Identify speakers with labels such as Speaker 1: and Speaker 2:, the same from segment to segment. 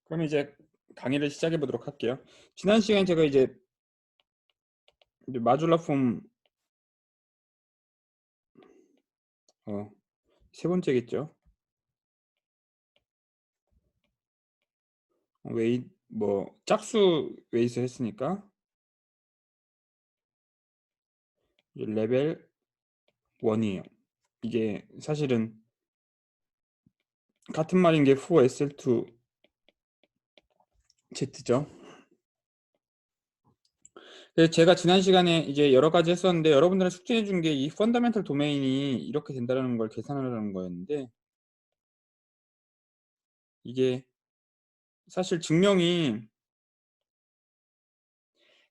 Speaker 1: 그럼 이제 강의를 시작해 보도록 할게요. 지난 시간에 제가 이제 마줄라 폼 세 번째겠죠. 웨이 뭐 짝수 웨이스 했으니까 이제 레벨 1이에요. 이게 사실은 같은 말인 게 for SL2 Z죠. 그래서 제가 지난 시간에 이제 여러 가지 했었는데 여러분들은 숙제해 준 게 이 펀더멘털 도메인이 이렇게 된다는 걸 계산하라는 거였는데 이게 사실 증명이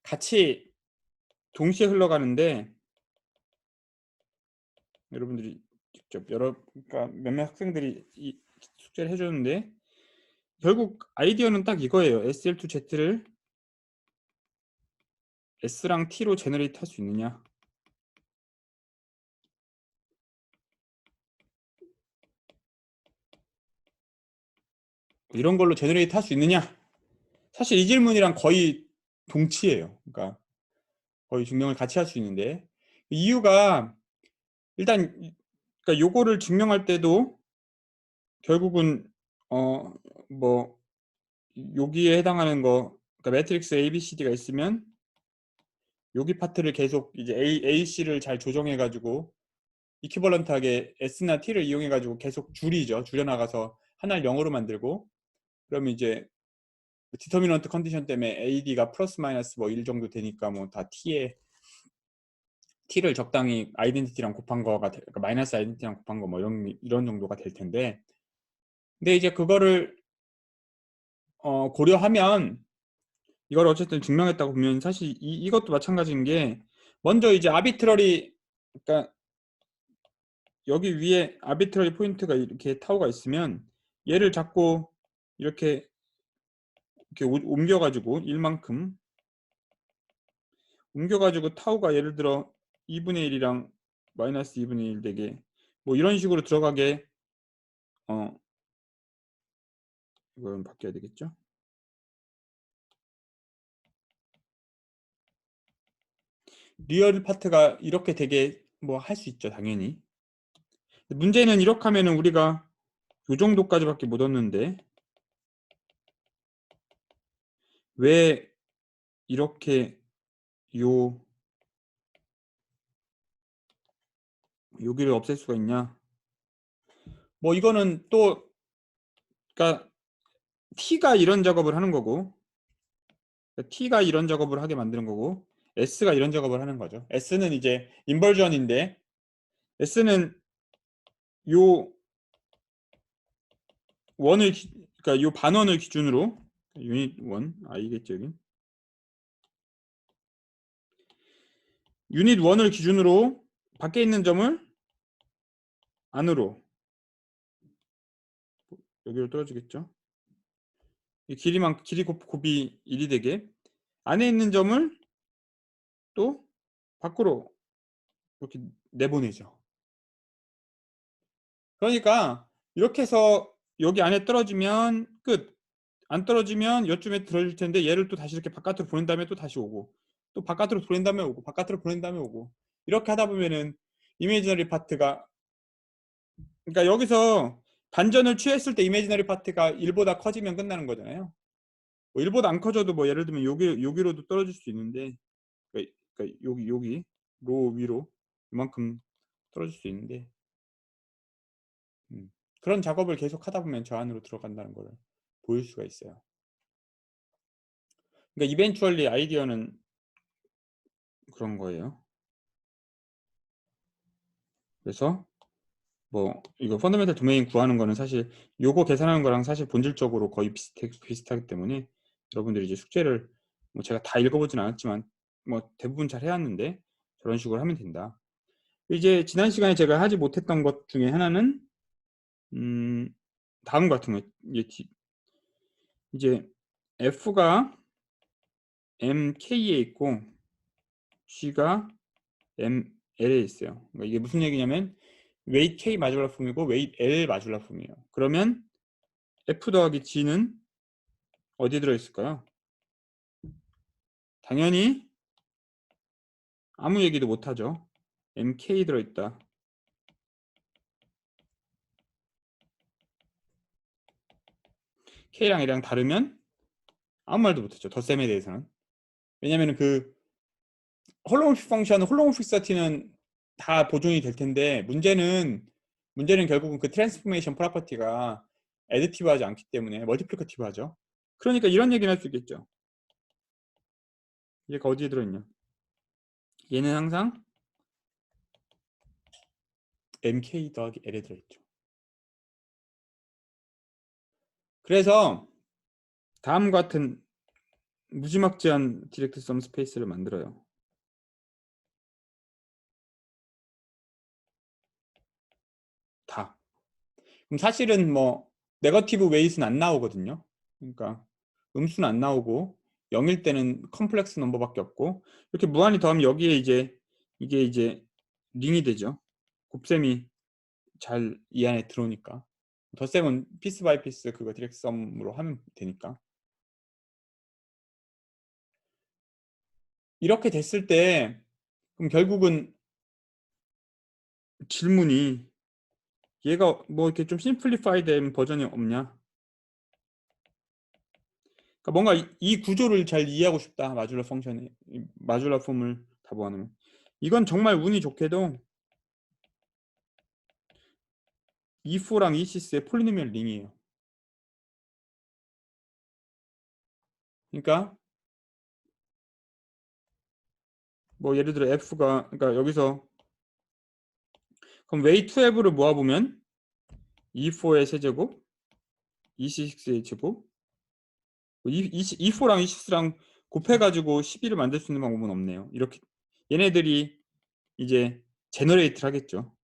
Speaker 1: 같이 동시에 흘러가는데 여러분들이 직접 그러니까 몇몇 학생들이 이 숙제를 해줬는데 결국 아이디어는 딱 이거예요. SL2Z를 S랑 T로 제너레이트 할 수 있느냐. 이런 걸로 제너레이트 할 수 있느냐. 사실 이 질문이랑 거의 동치예요. 그러니까 거의 증명을 같이 할 수 있는데 이유가 일단 그러니까 요거를 증명할 때도 결국은 뭐 여기에 해당하는 거 그러니까 매트릭스 ABCD가 있으면 여기 파트를 계속 이제 AC를 잘 조정해 가지고 이퀴벌런트하게 S나 T를 이용해 가지고 계속 줄여나가서 하나를 0으로 만들고 그러면 이제 디터미넌트 컨디션 때문에 AD가 플러스 마이너스 뭐 1 정도 되니까 뭐 다 T를 적당히 아이덴티티랑 곱한 거가 그러니까 마이너스 아이덴티티랑 곱한 거 뭐 이런 정도가 될 텐데 근데 이제 그거를 고려하면 이걸 어쨌든 증명했다고 보면 사실 이것도 마찬가지인 게 먼저 이제 아비트러리 그러니까 여기 위에 아비트러리 포인트가 이렇게 타워가 있으면 얘를 자꾸 이렇게 옮겨가지고 1만큼 옮겨가지고 타워가 예를 들어 2분의 1이랑 마이너스 2분의 1 되게 뭐 이런 식으로 들어가게 이건 바뀌어야 되겠죠. 리얼 파트가 이렇게 되게 뭐 할 수 있죠 당연히. 문제는 이렇게 하면은 우리가 요 정도까지밖에 못 얻는데 왜 이렇게 여기를 없앨 수가 있냐. 뭐 이거는 또 그러니까 T가 이런 작업을 하는 거고 T가 이런 작업을 하게 만드는 거고 S가 이런 작업을 하는 거죠. S는 이제 인버전인데 S는 요 원을 그러니까 요 반원을 기준으로 유닛 원 I겠죠 여긴 유닛 원을 기준으로 밖에 있는 점을 안으로 여기로 떨어지겠죠. 이 길이 곱이 1이 되게 안에 있는 점을 또 밖으로 이렇게 내보내죠. 그러니까 이렇게 해서 여기 안에 떨어지면 끝. 안 떨어지면 이쯤에 들어질 텐데 얘를 또 다시 이렇게 바깥으로 보낸 다음에 또 다시 오고 또 바깥으로 보낸 다음에 오고 바깥으로 보낸 다음에 오고 이렇게 하다 보면은 이미지너리 파트가 그러니까 여기서 반전을 취했을 때 이미지너리 파트가 1보다 커지면 끝나는 거잖아요. 뭐 1보다 안 커져도 뭐 예를 들면 여기로도 떨어질 수 있는데 그러니까 여기 로 위로 이만큼 떨어질 수 있는데 그런 작업을 계속 하다 보면 저 안으로 들어간다는 걸 보일 수가 있어요. 그러니까 이벤추얼리 아이디어는 그런 거예요. 그래서 뭐 이거 펀더멘털 도메인 구하는 거는 사실 요거 계산하는 거랑 사실 본질적으로 거의 비슷하기 때문에 여러분들이 이제 숙제를 뭐 제가 다 읽어보진 않았지만 뭐 대부분 잘 해왔는데 저런 식으로 하면 된다. 이제 지난 시간에 제가 하지 못했던 것 중에 하나는 다음 같은 거 이제 F가 MK에 있고 G가 ML에 있어요. 그러니까 이게 무슨 얘기냐면 웨이트 K 마줄라 폼이고 웨이트 L 마줄라 폼이에요. 그러면 F 더하기 G는 어디 들어있을까요? 당연히 아무 얘기도 못하죠. mk 들어있다. k랑 얘랑 다르면 아무 말도 못했죠. 덧셈에 대해서는. 왜냐면은 그 홀로모픽 펑션, 홀로모픽 서티는 다 보존이 될 텐데 문제는 결국은 그 트랜스포메이션 프로퍼티가 애디티브하지 않기 때문에 멀티플리커티브하죠. 그러니까 이런 얘기를 할 수 있겠죠. 얘가 어디에 들어있냐? 얘는 항상 mk 더하기 l에 들어있죠. 그래서 다음과 같은 무지막지한 디렉트 썸 스페이스를 만들어요. 다. 그럼 사실은 뭐 네거티브 웨이트는 안 나오거든요. 그러니까 음수는 안 나오고 0일 때는 컴플렉스 넘버밖에 없고 이렇게 무한히 더하면 여기에 이제 이게 이제 링이 되죠. 곱셈이 잘 이 안에 들어오니까. 덧셈은 피스 바이 피스 그거 디렉트 썸으로 하면 되니까. 이렇게 됐을 때 그럼 결국은 질문이 얘가 뭐 이렇게 좀 심플리파이 된 버전이 없냐? 그러니까 뭔가 이 구조를 잘 이해하고 싶다. 마줄러 펑션의 마줄러 폼을 다 모아놓으면 이건 정말 운이 좋게도 E4랑 E6의 폴리노미얼 링이에요. 그러니까 뭐 예를 들어 F가 그러니까 여기서 그럼 웨이 12를 모아보면 E4의 세제곱 E6의 제곱 E4랑 E6랑 곱해가지고 12를 만들 수 있는 방법은 없네요. 이렇게 얘네들이 이제 제너레이트를 하겠죠.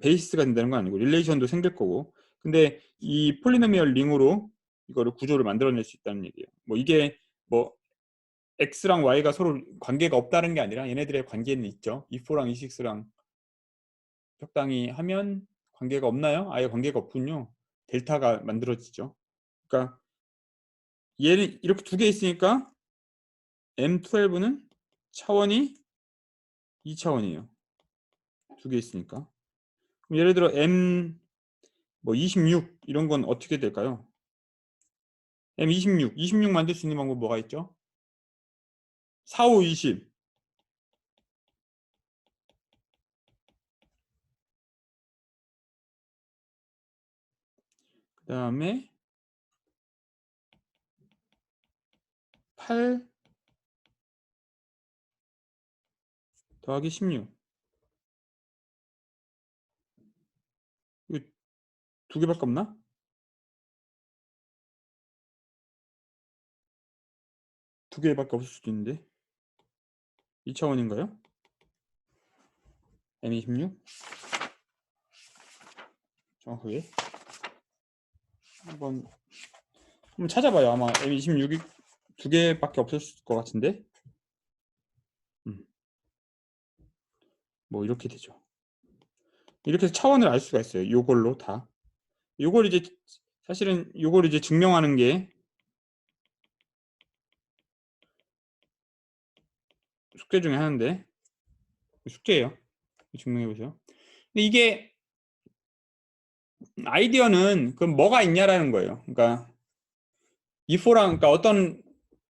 Speaker 1: 베이스가 된다는 건 아니고 릴레이션도 생길 거고 근데 이 폴리노미얼 링으로 이거를 구조를 만들어낼 수 있다는 얘기예요. 뭐 이게 뭐 X랑 Y가 서로 관계가 없다는 게 아니라 얘네들의 관계는 있죠. E4랑 E6랑 적당히 하면 관계가 없나요? 아예 관계가 없군요. 델타가 만들어지죠. 그러니까 얘는 이렇게 두 개 있으니까 M12는 차원이 2차원이에요. 두 개 있으니까. 그럼 예를 들어 M 뭐 26 이런 건 어떻게 될까요? M26, 26 만들 수 있는 방법 뭐가 있죠? 4, 5, 20. 그 다음에 8 더하기 16. 이거 두 개밖에 없나? 두 개밖에 없을 수도 있는데. 2차원인가요? M26? 정확하게. 한번 찾아봐요. 아마 M26이 두 개밖에 없을 것 같은데. 뭐 이렇게 되죠. 이렇게 해서 차원을 알 수가 있어요. 요걸로 다. 요걸 이제 사실은 요걸 이제 증명하는 게 숙제 중에 하나인데 숙제예요. 증명해 보세요. 근데 이게 아이디어는 그럼 뭐가 있냐라는 거예요. 그러니까 E4랑 그러니까 어떤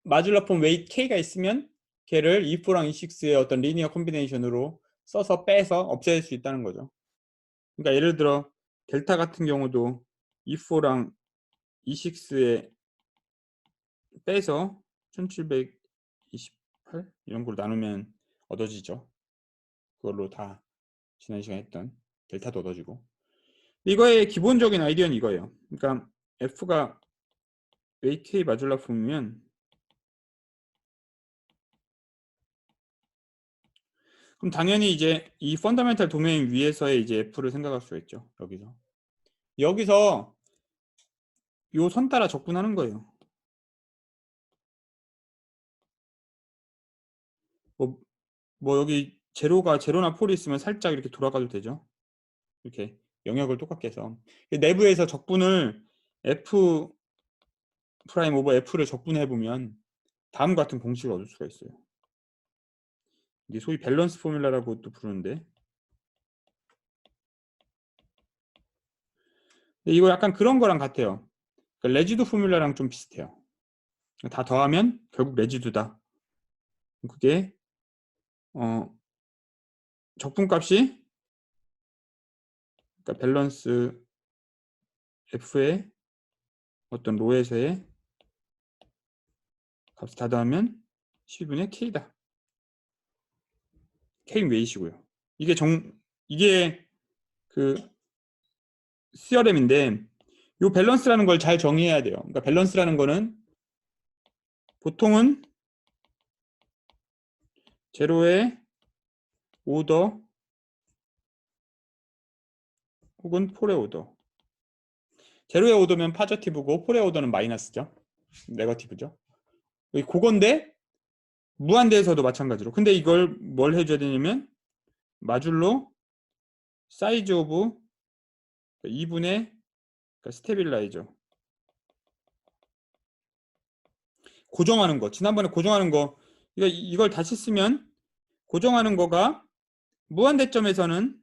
Speaker 1: 마줄라폼 웨이트 K가 있으면 걔를 E4랑 E6의 어떤 리니어 콤비네이션으로 써서 빼서 없앨 수 있다는 거죠. 그러니까 예를 들어 델타 같은 경우도 E4랑 E6에 빼서 1728 이런 걸 나누면 얻어지죠. 그걸로 다 지난 시간에 했던 델타도 얻어지고. 이거의 기본적인 아이디어는 이거예요. 그러니까 F가 AK 마줄라 폼이면 그럼 당연히 이제 이 펀더멘탈 도메인 위에서의 이제 F를 생각할 수가 있죠. 여기서 요 선 따라 접근하는 거예요. 뭐, 뭐 여기 제로나 폴이 있으면 살짝 이렇게 돌아가도 되죠. 이렇게 영역을 똑같게 해서 내부에서 적분을 F 프라임 오버 F를 적분해 보면 다음과 같은 공식을 얻을 수가 있어요. 이게 소위 밸런스 포뮬라라고 또 부르는데, 이거 약간 그런 거랑 같아요. 그러니까 레지두 포뮬라랑 좀 비슷해요. 다 더하면 결국 레지두다. 그게 적분값이, 그러니까 밸런스 F의 어떤 로에서의 값을 다 더하면 12분의 K다. K는 웨이시고요. 이게 그 시어렘인데, 이 밸런스라는 걸 잘 정의해야 돼요. 그러니까 밸런스라는 거는 보통은 제로의 오더 혹은 폴의 오더. 제로의 오더면 파저티브고 폴의 오더는 마이너스죠. 네거티브죠. 그건데 무한대에서도 마찬가지로. 근데 이걸 뭘 해줘야 되냐면 마줄로 사이즈 오브 2분의 스테빌라이저 고정하는 거. 지난번에 고정하는 거 이걸 다시 쓰면 고정하는 거가 무한대점에서는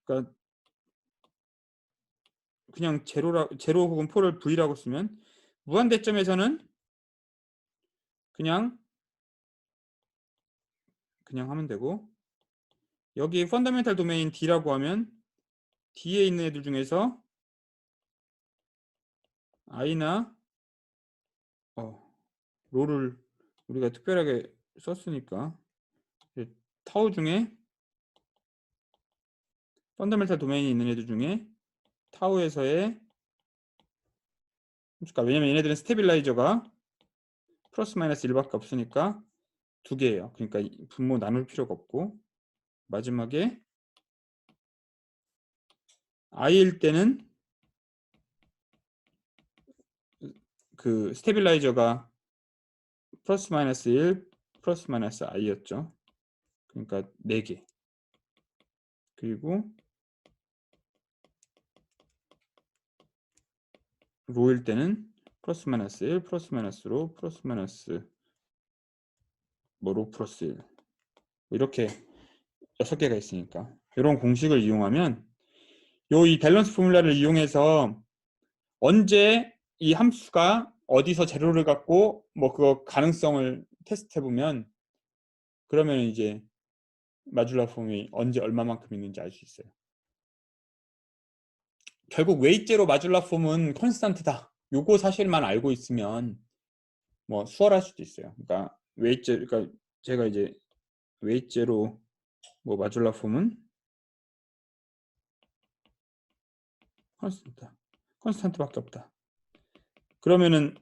Speaker 1: 그러니까 그냥 제로 혹은 폴을 V라고 쓰면 무한대점에서는 그냥 하면 되고, 여기 펀더멘탈 도메인 D라고 하면 D에 있는 애들 중에서 I나 롤을 우리가 특별하게 썼으니까 타우 중에 펀더멘탈 도메인이 있는 애들 중에 타우에서의, 그러니까 왜냐면 얘네들은 스테빌라이저가 플러스 마이너스 1밖에 없으니까 두 개예요. 그러니까 분모 나눌 필요가 없고, 마지막에 I일 때는 그 스테빌라이저가 플러스 마이너스 1 플러스 마이너스 I였죠. 그러니까 4개. 그리고 로일 때는 플러스 마이너스 1 플러스 마이너스 로 플러스 마이너스 로 플러스 1 이렇게 6개가 있으니까 이런 공식을 이용하면 이 밸런스 포뮬라를 이용해서 언제 이 함수가 어디서 재료를 갖고 뭐 그거 가능성을 테스트해 보면, 그러면 이제 마줄라 폼이 언제 얼마만큼 있는지 알 수 있어요. 결국 웨이제로 마줄라 폼은 컨스탄트다. 요거 사실만 알고 있으면 뭐 수월할 수도 있어요. 그러니까 그러니까 제가 이제 웨이제로 뭐 마줄라 폼은 컨스탄트밖에 없다. 그러면은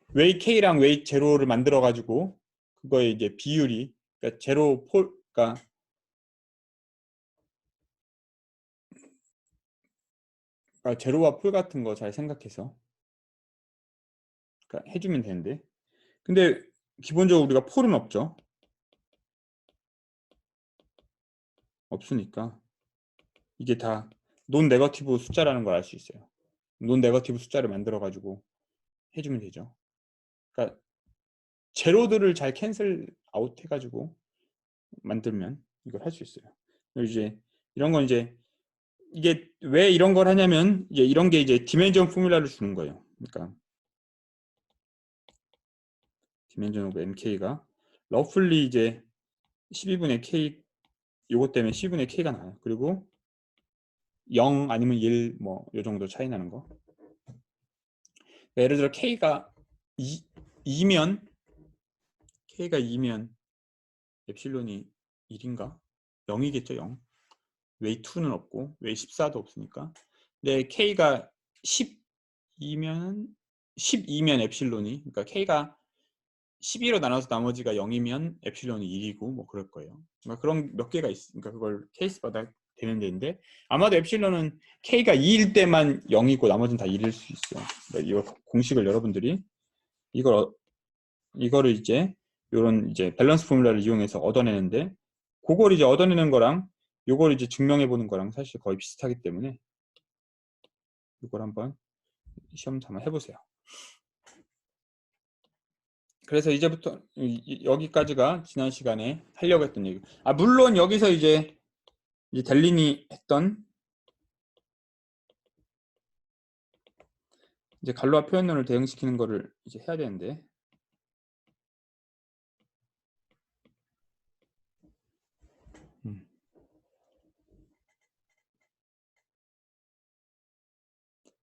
Speaker 1: 웨이 K랑 웨이 제로를 만들어 가지고 그거의 이제 비율이, 그러니까 제로 폴, 그러니까 제로와 폴 같은 거 잘 생각해서 그러니까 해주면 되는데, 근데 기본적으로 우리가 폴은 없죠. 없으니까 이게 다 논 네거티브 숫자라는 걸 알 수 있어요. 논 네거티브 숫자를 만들어 가지고 해주면 되죠. 그러니까 제로들을 잘 캔슬 아웃 해가지고 만들면 이걸 할 수 있어요. 그리고 이제 이런 건 이제 이게 왜 이런 걸 하냐면 이제 이런 게 이제 디멘전 포뮬라를 주는 거예요. 그러니까 디멘전 오브 mk가 러플리 이제 12분의 k, 요것 때문에 12분의 k가 나와요. 그리고 0 아니면 1 뭐 요 정도 차이 나는 거. 예를 들어 k가 2면 엡실론이 1인가? 0이겠죠, 0. 웨이 2는 없고 웨이 14도 없으니까. 근데 k가 12면 엡실론이, 그러니까 k가 12로 나눠서 나머지가 0이면 엡실론이 1이고 뭐 그럴 거예요. 그러니까 그런 몇 개가 있으니까 그걸 케이스마다 되는 데인데, 아마도 엡실론은 k가 2일 때만 0이고 나머지는 다 1일 수 있어요. 그러니까 이거 공식을 여러분들이 이거를 이제 요런 이제 밸런스 포뮬라를 이용해서 얻어내는데, 그걸 이제 얻어내는 거랑 요걸 이제 증명해 보는 거랑 사실 거의 비슷하기 때문에 이걸 한번 시험 삼아 해보세요. 그래서 이제부터 여기까지가 지난 시간에 하려고 했던 얘기. 물론 여기서 이제 델린이 했던 이제 갈로아 표현론을 대응시키는 거를 이제 해야 되는데,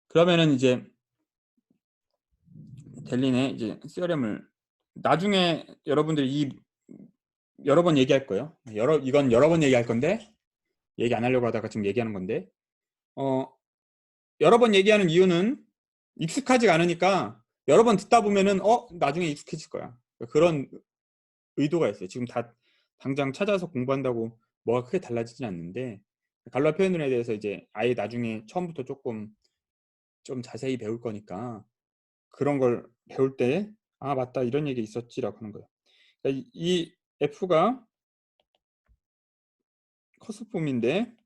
Speaker 1: 그러면은 이제 델린의 이제 시어렘을 나중에 여러분들이 여러 번 얘기할 거예요. 이건 여러 번 얘기할 건데, 얘기 안 하려고 하다가 지금 얘기하는 건데, 여러 번 얘기하는 이유는 익숙하지가 않으니까 여러 번 듣다 보면은 나중에 익숙해질 거야. 그런 의도가 있어요. 지금 당장 찾아서 공부한다고 뭐가 크게 달라지진 않는데, 갈로아 표현론에 대해서 이제 아예 나중에 처음부터 조금 좀 자세히 배울 거니까 그런 걸 배울 때 맞다, 이런 얘기 있었지라고 하는 거예요. 그러니까 이 F가 커스폼인데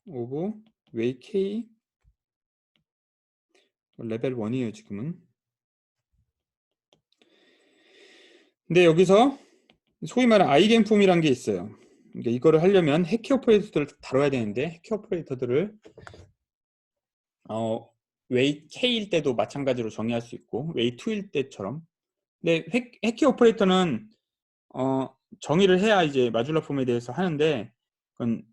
Speaker 1: 오브 웨이 K 레벨 1이에요 지금은. 근데 여기서 소위 말하는 아이겐폼이라는 게 있어요. 그러니까 이거를 하려면 해키 오퍼레이터들을 다뤄야 되는데, 해키 오퍼레이터들을 웨이 K일 때도 마찬가지로 정의할 수 있고 웨이 2일 때처럼. 근데 해키 오퍼레이터는 정의를 해야 이제 마줄라 폼에 대해서 하는데, 그건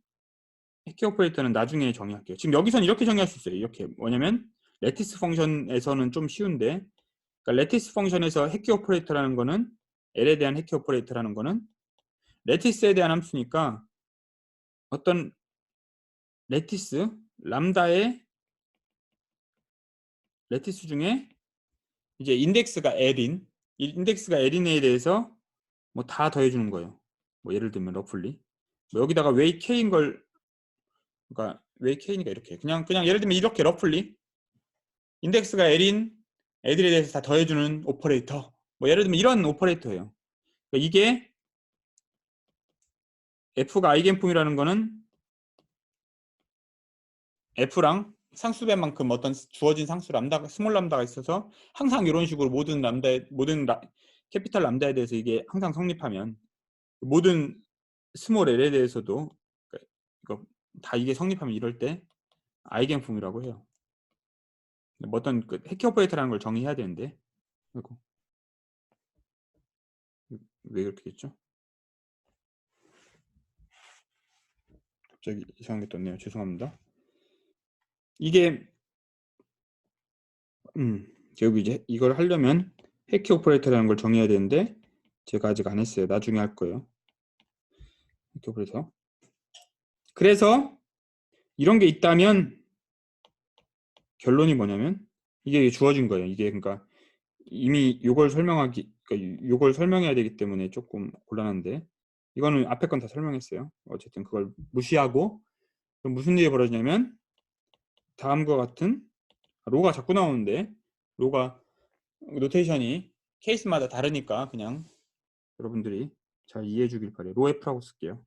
Speaker 1: 해키 오퍼레이터는 나중에 정의할게요. 지금 여기서는 이렇게 정의할 수 있어요. 이렇게 뭐냐면 레티스 펑션에서는 좀 쉬운데, 그러니까 레티스 펑션에서 해키 오퍼레이터라는 거는 L에 대한 해키 오퍼레이터라는 거는 레티스에 대한 함수니까 어떤 레티스 람다의 레티스 중에 이제 인덱스가 L인 애에 대해서 뭐 다 더해주는 거예요. 뭐 예를 들면 러플리 뭐 여기다가 웨이 K인 걸, 그러니까 웨이 K니까 이렇게 그냥 예를 들면 이렇게 러플리 인덱스가 L인 애들에 대해서 다 더해주는 오퍼레이터, 뭐 예를 들면 이런 오퍼레이터예요. 그러니까 이게 F가 아이겐폼이라는 거는 F랑 상수된 만큼 어떤 주어진 상수 람다가 스몰 람다가 있어서 항상 이런 식으로 모든 캐피탈 람다에 대해서 이게 항상 성립하면 모든 스몰 L에 대해서도 이거 다 이게 성립하면 이럴 때 아이겐폼이라고 해요. 뭐 어떤 해키 오퍼레이터라는 걸 정의해야 되는데, 아이고, 왜 이렇게 됐죠? 갑자기 이상한 게 떴네요. 죄송합니다. 이게 여기 이제 이걸 하려면 해키 오퍼레이터라는 걸 정의해야 되는데 제가 아직 안 했어요. 나중에 할 거예요. 해키 오퍼레이터. 그래서 이런 게 있다면 결론이 뭐냐면 이게 주어진 거예요. 이게 그러니까 이미 요걸 요걸 설명해야 되기 때문에 조금 곤란한데, 이거는 앞에 건 다 설명했어요. 어쨌든 그걸 무시하고 그럼 무슨 일이 벌어지냐면 다음과 같은 로가 자꾸 나오는데, 로가 노테이션이 케이스마다 다르니까 그냥 여러분들이 잘 이해해 주길 바래요. 로 F라고 쓸게요.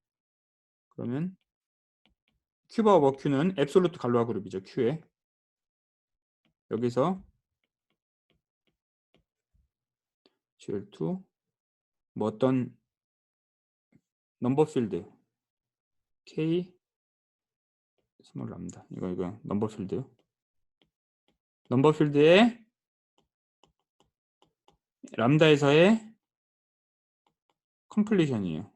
Speaker 1: 그러면 큐버 오버 Q는 앱솔루트 갈로아 그룹이죠. Q에 여기서 GL2 뭐 어떤 넘버 필드 K 스몰 람다, 이거 넘버 필드에 람다에서의 컴플리션이에요.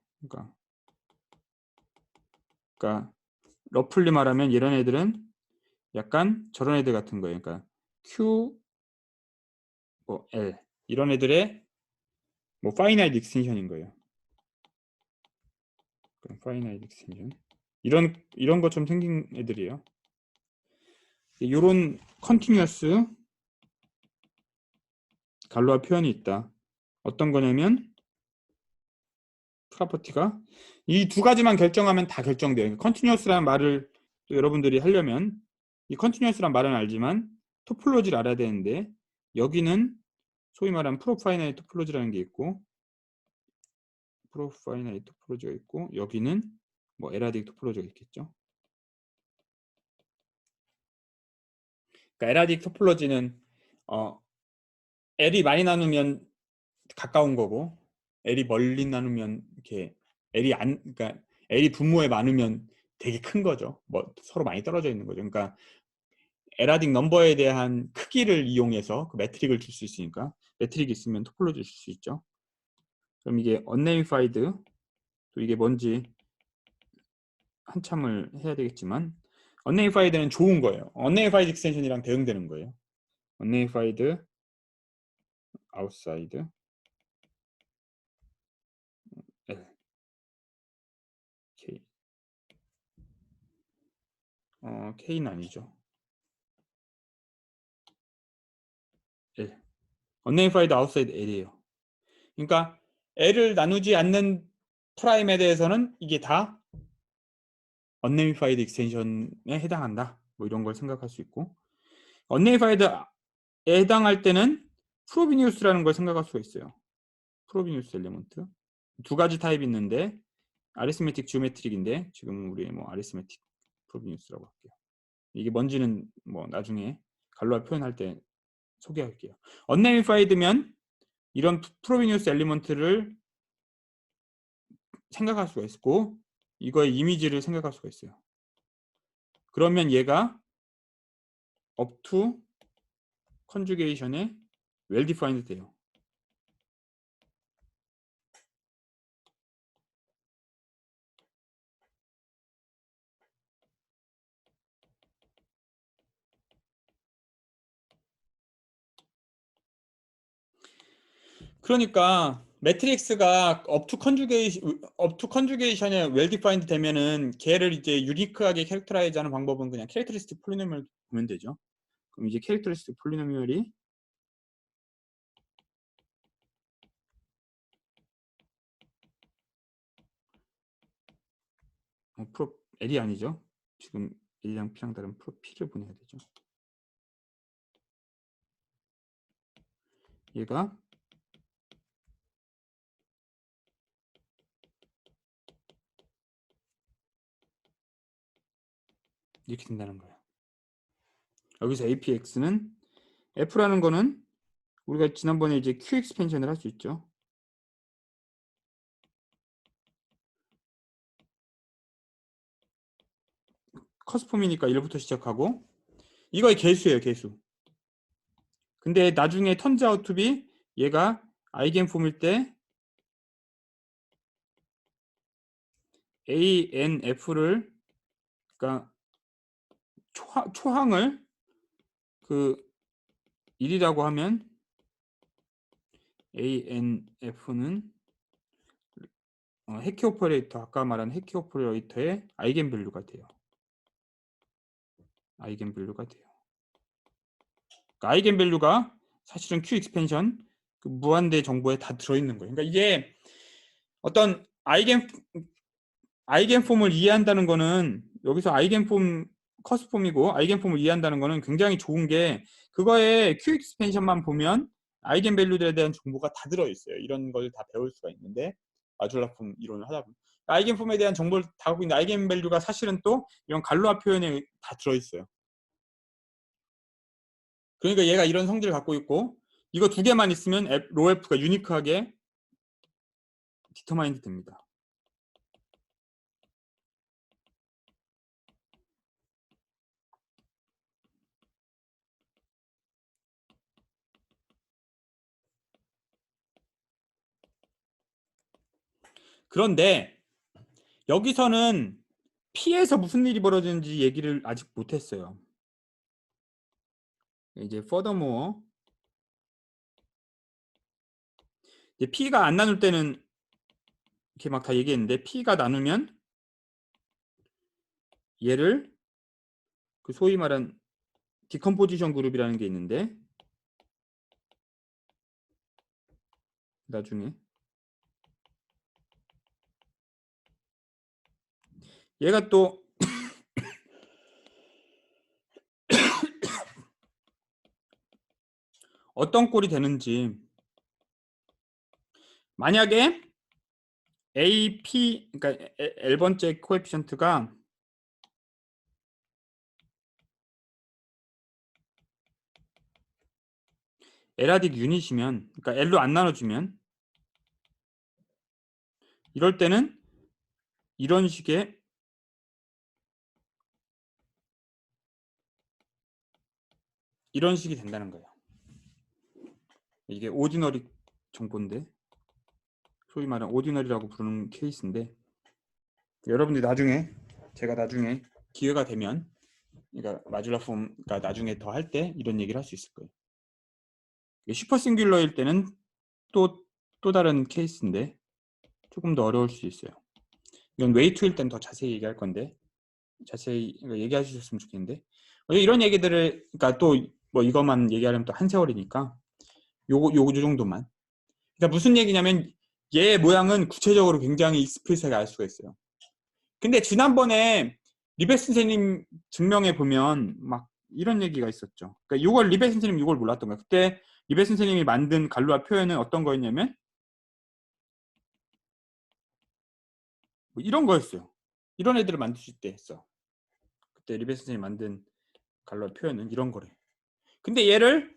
Speaker 1: 그러니까 러플리 말하면 이런 애들은 약간 저런 애들 같은 거예요. 그러니까 Q, 뭐 L 이런 애들의 뭐 파이나이트 익스텐션인 거예요. 파이나이트 익스텐션 이런 것처럼 생긴 애들이에요. 이런 컨티뉴어스 갈로아 표현이 있다. 어떤 거냐면 프로퍼티가 이 두 가지만 결정하면 다 결정돼요. 컨티뉴어스라는 말을 또 여러분들이 하려면 이 컨티뉴어스란 말은 알지만 토폴로지를 알아야 되는데, 여기는 소위 말하는 프로파이나이트 토폴로지라는 게 있고 프로파이나이트 토폴로지가 있고, 여기는 뭐 에라딕 토폴로지가 있겠죠. 그러니까 에라딕 토폴로지는 L이 많이 나누면 가까운 거고 L이 멀리 나누면 이렇게 그러니까 L이 분모에 많으면 되게 큰 거죠. 뭐 서로 많이 떨어져 있는 거죠. 그러니까 에라딕 넘버에 대한 크기를 이용해서 그 매트릭을 줄 수 있으니까 매트릭이 있으면 토폴로지 줄 수 있죠. 그럼 이게 unnamefied 또 이게 뭔지 한참을 해야 되겠지만 unnamefied는 좋은 거예요. unnamefied extension이랑 대응되는 거예요. unnamefied outside L K K는 아니죠. L unnamefied outside L이에요. 그러니까 L을 나누지 않는 프라임에 대해서는 이게 다 unnamefied extension에 해당한다. 뭐 이런 걸 생각할 수 있고 unnamefied에 해당할 때는 프로비니우스라는 걸 생각할 수가 있어요. 프로비니우스 엘리먼트 두 가지 타입이 있는데 아리스메틱 지오메트릭인데 지금 우리 뭐 아리스메틱 프로비니우스라고 할게요. 이게 뭔지는 뭐 나중에 갈로아 표현할 때 소개할게요. unnamefied면 이런 프로비니우스 엘리먼트를 생각할 수가 있고 이거의 이미지를 생각할 수가 있어요. 그러면 얘가 up to conjugation에 well defined 돼요. 그러니까 매트릭스가 up to conjugation에 well defined 되면은 걔를 이제 유니크하게 캐릭터라이즈 하는 방법은 그냥 캐릭터리스틱 폴리노미얼 보면 되죠. 그럼 이제 캐릭터리스틱 폴리노미얼이 프로 L이 아니죠. 지금 L이랑 P랑 다른 프로 P를 보내야 되죠. 얘가 이렇게 된다는 거예요. 여기서 APX는 F라는 거는 우리가 지난번에 이제 Q 익스펜션을 할 수 있죠. 커스폼이니까 1부터 시작하고 이거의 개수예요, 개수. 근데 나중에 턴즈 아웃 투비 얘가 아이겐폼일 때 ANF를 그러니까 초항을 그 1이라고 하면 ANF는 해키 오퍼레이터 아까 말한 해키 오퍼레이터의 아이겐밸류가 돼요. 아이겐밸류가 돼요. 그러니까 아이겐밸류가 사실은 Q 익스펜션 그 무한대 정보에 다 들어있는 거예요. 그러니까 이게 어떤 아이겐폼을 이해한다는 거는 여기서 아이겐폼 커스폼이고 아이겐폼을 이해한다는 거는 굉장히 좋은 게 그거에 Q 익스펜션만 보면 아이겐밸류들에 대한 정보가 다 들어있어요. 이런 걸 다 배울 수가 있는데 마줄라폼 이론을 하다 보면 아이겐폼에 대한 정보를 다 갖고 있는 아이겐밸류가 사실은 또 이런 갈로아 표현에 다 들어있어요. 그러니까 얘가 이런 성질을 갖고 있고 이거 두 개만 있으면 로F가 유니크하게 디터마인드 됩니다. 그런데 여기서는 P에서 무슨 일이 벌어지는지 얘기를 아직 못했어요. 이제 furthermore 이제 P가 안 나눌 때는 이렇게 막 다 얘기했는데 P가 나누면 얘를 그 소위 말한 디컴포지션 그룹이라는 게 있는데 나중에 얘가 또 어떤 꼴이 되는지 만약에 AP 그러니까 L번째 코에피션트가 에라딕 유닛이면, 그러니까 L로 안 나눠주면, 이럴 때는 이런 식의 이런 식이 된다는 거예요. 이게 오디너리 정보인데, 소위 말하는 오디너리라고 부르는 케이스인데, 여러분들이 나중에, 제가 나중에 기회가 되면, 그러니까 마줄라 폼가 나중에 더 할 때 이런 얘기를 할 수 있을 거예요. 슈퍼 싱귤러일 때는 또 다른 케이스인데 조금 더 어려울 수 있어요. 이건 웨이2일 땐 더 자세히 얘기할 건데, 자세히 얘기해 주셨으면 좋겠는데, 이런 얘기들을, 그러니까 또 뭐 이것만 얘기하려면 또 한 세월이니까 요거 정도만. 그러니까 무슨 얘기냐면, 얘 모양은 구체적으로 굉장히 익스프리스하게 알 수가 있어요. 근데 지난번에 리벳 선생님 증명해 보면 막 이런 얘기가 있었죠. 그러니까 요걸 리벳 선생님 이걸 몰랐던 거예요. 그때 리벳 선생님이 만든 갈루아 표현은 어떤 거였냐면 뭐 이런 거였어요. 이런 애들을 만드실 때 했어. 그때 리벳 선생님이 만든 갈루아 표현은 이런 거래. 근데 얘를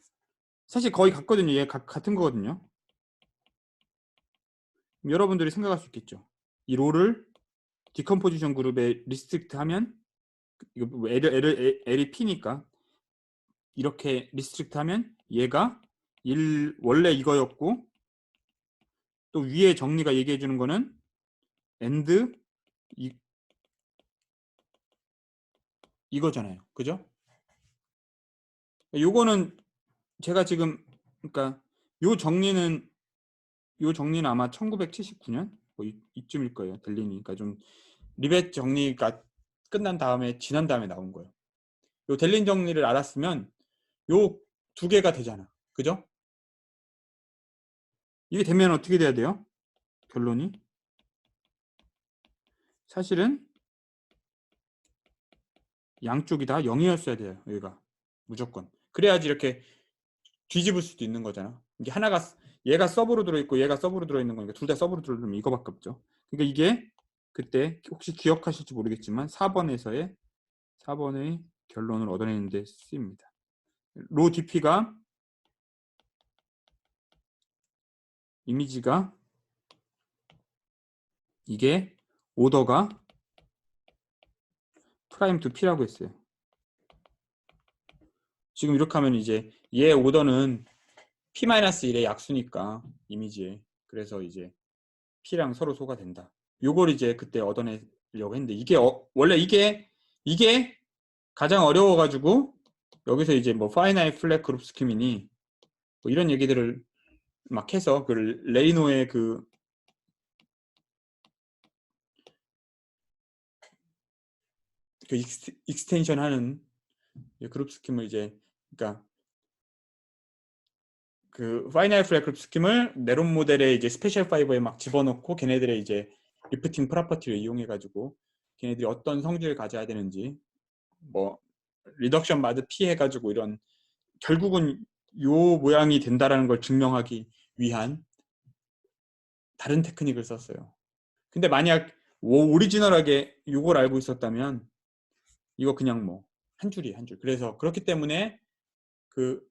Speaker 1: 사실 거의 같거든요. 얘 같은 거거든요. 여러분들이 생각할 수 있겠죠. 이 롤을 디컴포지션 그룹에 리스트릭트 하면, 이거 뭐 L이 P니까 이렇게 리스트릭트 하면 얘가 원래 이거였고, 또 위에 정리가 얘기해 주는 거는 and 이거잖아요. 그죠? 요거는 제가 지금, 그러니까 요 정리는 아마 1979년 뭐 이쯤일 거예요. 델린이. 그러니까 좀 리벳 정리가 끝난 다음에, 지난 다음에 나온 거예요. 요 델린 정리를 알았으면 요 두 개가 되잖아. 그죠? 이게 되면 어떻게 돼야 돼요? 결론이 사실은 양쪽이 다 0이었어야 돼요. 여기가 무조건. 그래야지 이렇게 뒤집을 수도 있는 거잖아. 이게 하나가, 얘가 서브로 들어있고 얘가 서브로 들어있는 거니까 둘 다 서브로 들어있으면 이거밖에 없죠. 그러니까 이게 그때 혹시 기억하실지 모르겠지만 4번의 결론을 얻어내는 데 쓰입니다. 로 DP가 이미지가 이게 오더가 프라임 투 P라고 했어요. 지금 이렇게 하면 이제 얘 오더는 P-1의 약수니까 이미지에, 그래서 이제 P랑 서로 소가 된다. 요걸 이제 그때 얻어내려고 했는데, 이게 원래 이게 가장 어려워가지고 여기서 이제 뭐 파이나이트 플랫 그룹 스킴이니 뭐 이런 얘기들을 막 해서 그 레이노의 그 익스텐션 하는 그룹 스킴을 이제, 그러니까 그 파이나이트 플랫 그룹 스킴을 네론 모델의 이제 스페셜 파이버에 막 집어넣고 걔네들의 이제 리프팅 프로퍼티를 이용해가지고 걔네들이 어떤 성질을 가져야 되는지, 뭐 리덕션 마드 피해가지고 이런, 결국은 요 모양이 된다라는 걸 증명하기 위한 다른 테크닉을 썼어요. 근데 만약 오리지널하게 요걸 알고 있었다면 이거 그냥 뭐 한 줄이 한 줄. 그래서 그렇기 때문에 그,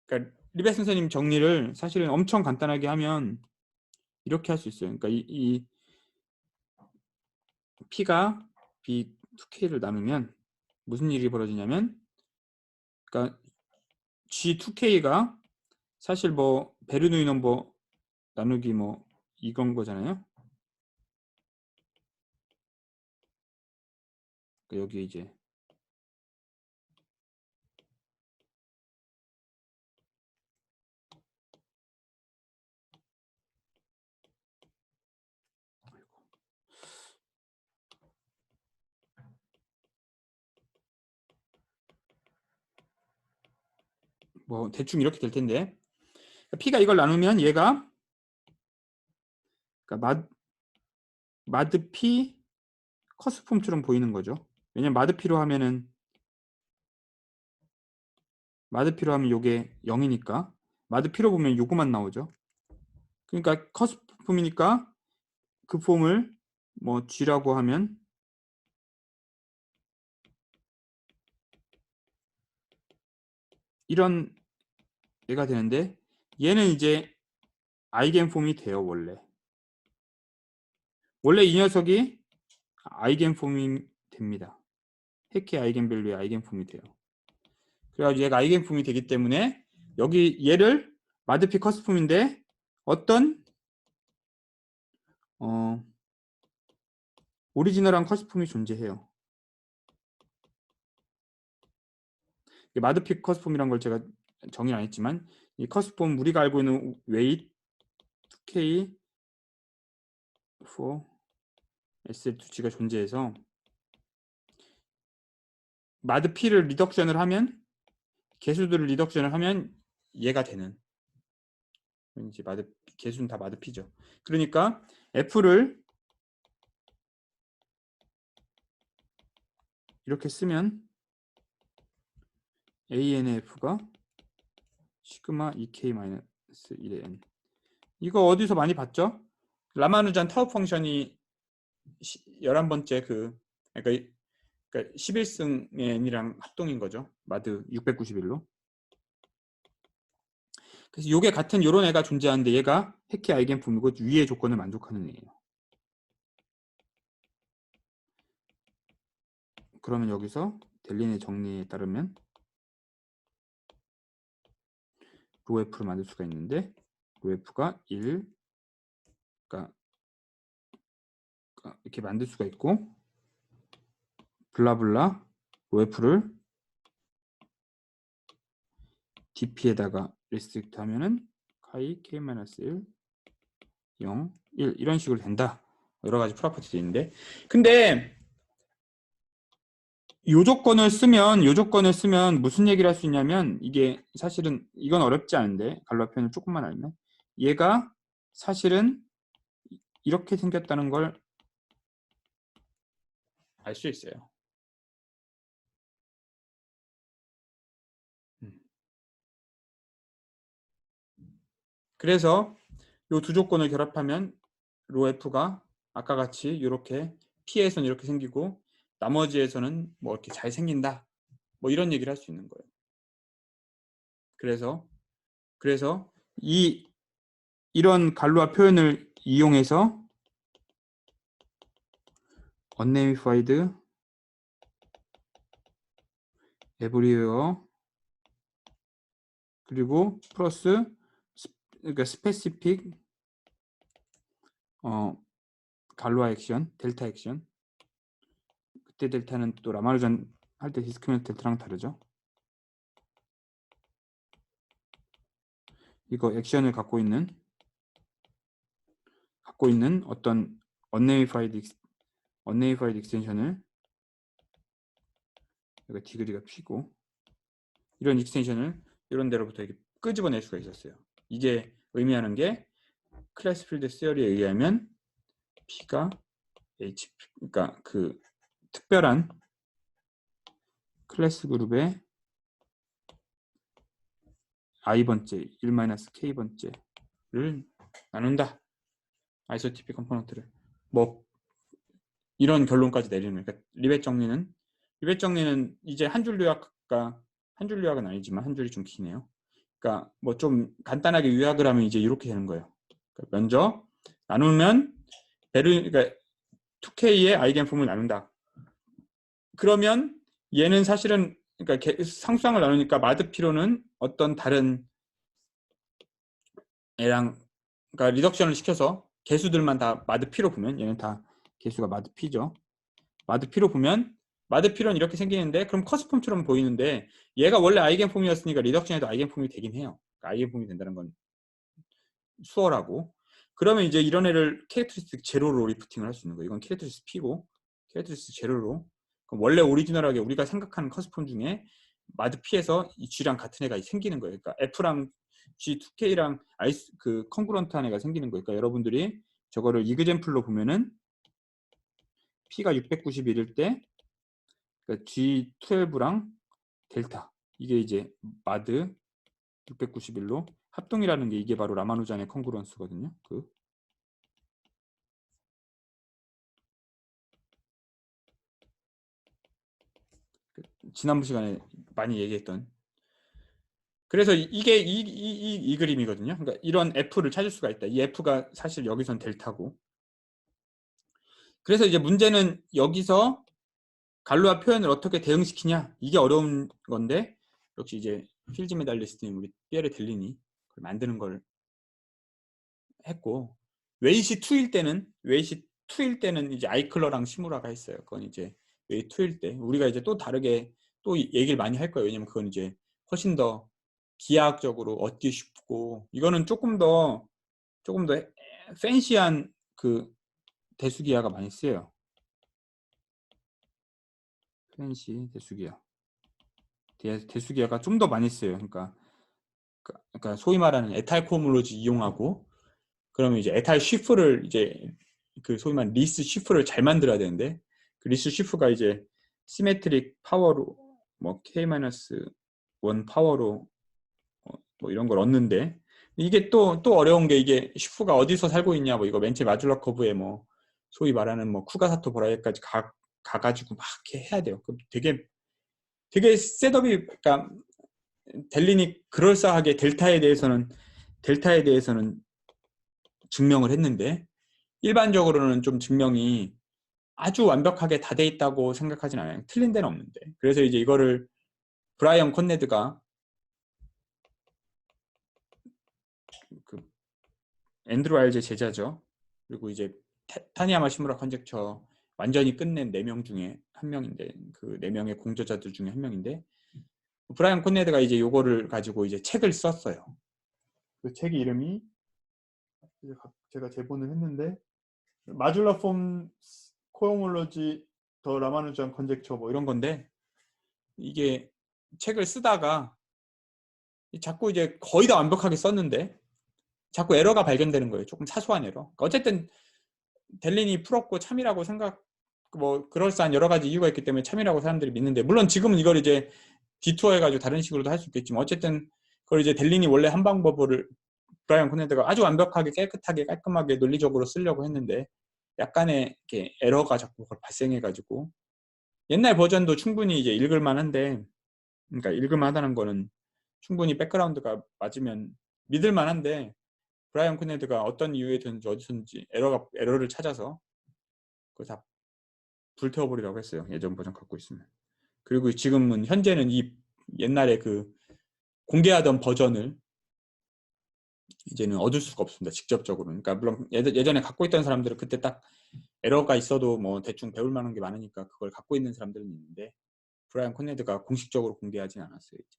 Speaker 1: 그러니까 리벳 선생님 정리를 사실은 엄청 간단하게 하면 이렇게 할 수 있어요. 그러니까 이 P가 B2K를 나누면 무슨 일이 벌어지냐면, 그러니까 G2K가 사실 뭐 베르누이 넘버 나누기 뭐 이건 거잖아요. 그러니까 여기 이제 뭐 대충 이렇게 될 텐데, P가 이걸 나누면 얘가, 그러니까 마드 P 커스폼처럼 보이는 거죠. 왜냐면 마드 P로 하면 요게 0이니까 마드 P로 보면 요거만 나오죠. 그러니까 커스폼이니까 그 폼을 뭐 G라고 하면 이런 얘가 되는데 얘는 이제 아이겐폼이 돼요. 원래 이 녀석이 아이겐폼이 됩니다. 핵의 아이겐밸류의 아이겐폼이 돼요. 그래가지고 얘가 아이겐폼이 되기 때문에 여기 얘를 마드피 커스폼인데 어떤 오리지널한 커스폼이 존재해요. 마드피 커스폼이란 걸 제가 정의를 안 했지만 이 커스폼 우리가 알고 있는 웨이트 2K for SF2G가 존재해서 마드피를 리덕션을 하면 개수들을 리덕션을 하면 얘가 되는 이제 개수는 다 마드피죠. 그러니까 F를 이렇게 쓰면 AN의 F가 시그마 2K-1의 N. 이거 어디서 많이 봤죠? 라마누잔 타워 펑션이 11번째 그러니까 11승의 N이랑 합동인 거죠. 마드 691로. 그래서 요게 같은 요런 애가 존재하는데 얘가 핵의 아이겐폼이고 위의 조건을 만족하는 애예요. 그러면 여기서 델린의 정리에 따르면 로F를 만들 수가 있는데 로F가 1 그러니까 이렇게 만들 수가 있고 블라블라 로F를 DP에다가 리스트릭트 하면은 카이 K-1 0 1 이런 식으로 된다. 여러 가지 프로퍼티도 있는데 근데 요 조건을 쓰면 무슨 얘기를 할 수 있냐면 이게 사실은 이건 어렵지 않은데 갈로아 표현을 조금만 알면 얘가 사실은 이렇게 생겼다는 걸 알 수 있어요. 그래서 요 두 조건을 결합하면 로F가 아까 같이 이렇게 P에서는 이렇게 생기고 나머지에서는 뭐 이렇게 잘 생긴다. 뭐 이런 얘기를 할 수 있는 거예요. 그래서 이런 갈로아 표현을 이용해서 unnamefied everywhere 그리고 플러스 그러니까 specific 갈로아 액션, 델타 액션. 그때 델타는 또 라마누잔 할 때 디스크리미넌트 델타랑 다르죠. 이거 액션을 갖고 있는 어떤 unnamefied 익스텐션을 여기가 디그리가 P고 이런 익스텐션을 이런 데로부터 이렇게 끄집어낼 수가 있었어요. 이게 의미하는 게 클래스 필드 시어리에 의하면 P가 H 그러니까 그 특별한 클래스 그룹의 i번째 1-k번째를 나눈다. 아이소티피 컴포넌트를 뭐 이런 결론까지 내리는 그러니까 리벳 정리는 이제 한 줄 요약은 아니지만 한 줄이 좀 기네요. 그러니까 뭐 좀 간단하게 요약을 하면 이제 이렇게 되는 거예요. 그러니까 먼저 나누면 그러니까 2K의 아이겐폼을 나눈다. 그러면 얘는 사실은 그러니까 상수항을 나누니까 마드피로는 어떤 다른 애랑 그러니까 리덕션을 시켜서 개수들만 다 마드피로 보면 얘는 다 개수가 마드피죠. 마드피로 보면 마드피로는 이렇게 생기는데 그럼 커스폼처럼 보이는데 얘가 원래 아이겐폼이었으니까 리덕션에도 아이겐폼이 되긴 해요. 그러니까 아이겐폼이 된다는 건 수월하고 그러면 이제 이런 애를 캐릭터리스틱 제로로 리프팅을 할 수 있는 거예요. 이건 캐릭터리스틱 P고 캐릭터리스틱 제로로 그럼 원래 오리지널하게 우리가 생각하는 커스폼 중에 마드 P에서 이 G랑 같은 애가 생기는 거예요. 그러니까 F랑 G, 2K랑 그 컨그런트한 애가 생기는 거예요. 그러니까 여러분들이 저거를 이그젠플로 보면은 P가 691일 때 그러니까 G12랑 델타 이게 이제 마드 691로 합동이라는 게 이게 바로 라마누잔의 컨그루언스거든요. 지난번 시간에 많이 얘기했던 그래서 이게 이 그림이거든요. 그러니까 이런 F를 찾을 수가 있다. 이 F가 사실 여기선 델타고. 그래서 이제 문제는 여기서 갈루아 표현을 어떻게 대응시키냐, 이게 어려운 건데, 역시 이제 필즈 메달리스트인 우리 피에르 델리니 그걸 만드는 걸 했고, 웨이시 2일 때는 이제 아이클러랑 시무라가 했어요. 그건 이제 웨이 2일 때 우리가 이제 또 다르게 또 얘기를 많이 할 거예요. 왜냐면 그건 이제 훨씬 더 기하학적으로 얻기 쉽고, 이거는 조금 더 팬시한 그 대수기하가 많이 쓰여요. 팬시 대수기하. 대수기하가 좀 더 많이 쓰여요. 그러니까 소위 말하는 에탈 코홈올로지 이용하고, 그러면 이제 에탈 쉬프를 이제 그 소위 말하는 리스 쉬프를 잘 만들어야 되는데, 그 리스 쉬프가 이제 시메트릭 파워로 뭐 K-1 파워로 뭐 이런 걸 얻는데, 이게 또 어려운 게, 이게 쉬프가 어디서 살고 있냐, 뭐 이거 멘체 마줄라 커브에 뭐 소위 말하는 뭐 쿠가사토 보라에까지 가가지고 막 이렇게 해야 돼요. 그럼 되게 셋업이, 그러니까 델린이 그럴싸하게 델타에 대해서는 증명을 했는데, 일반적으로는 좀 증명이 아주 완벽하게 다 돼 있다고 생각하진 않아요. 틀린 데는 없는데. 그래서 이제 이거를 브라이언 콘네드가 그 앤드루 와일즈의 제자죠. 그리고 이제 타니야마 시무라 컨젝처 완전히 끝낸 4명 중에 한 명인데, 그 4명의 공저자들 중에 한 명인데, 브라이언 콘네드가 이제 요거를 가지고 이제 책을 썼어요. 그 책의 이름이, 제가 제본을 했는데, 마줄라 폼 코오몰로지 더 라마누잔 컨젝처 뭐 이런 건데, 이게 책을 쓰다가 자꾸 이제 거의 다 완벽하게 썼는데 자꾸 에러가 발견되는 거예요. 조금 사소한 에러. 그러니까 어쨌든 델린이 풀었고 참이라고 뭐 그럴싸한 여러 가지 이유가 있기 때문에 참이라고 사람들이 믿는데, 물론 지금은 이걸 이제 디투어해가지고 다른 식으로도 할 수 있겠지만, 어쨌든 그걸 이제 델린이 원래 한 방법을 브라이언 코네드가 아주 완벽하게 깨끗하게 깔끔하게 논리적으로 쓰려고 했는데, 약간의 이렇게 에러가 자꾸 발생해가지고, 옛날 버전도 충분히 이제 읽을만한데, 그러니까 읽을만하다는 거는 충분히 백그라운드가 맞으면 믿을만한데, 브라이언 코네드가 어떤 이유에든지 어디서든지 에러를 찾아서 그걸 다 불태워버리라고 했어요. 예전 버전 갖고 있으면. 그리고 지금은 현재는 이 옛날에 그 공개하던 버전을 이제는 얻을 수가 없습니다. 직접적으로. 그러니까 물론 예전에 갖고 있던 사람들은 그때 딱 에러가 있어도 뭐 대충 배울 만한 게 많으니까 그걸 갖고 있는 사람들은 있는데, 브라이언 코네드가 공식적으로 공개하진 않았어요. 이제.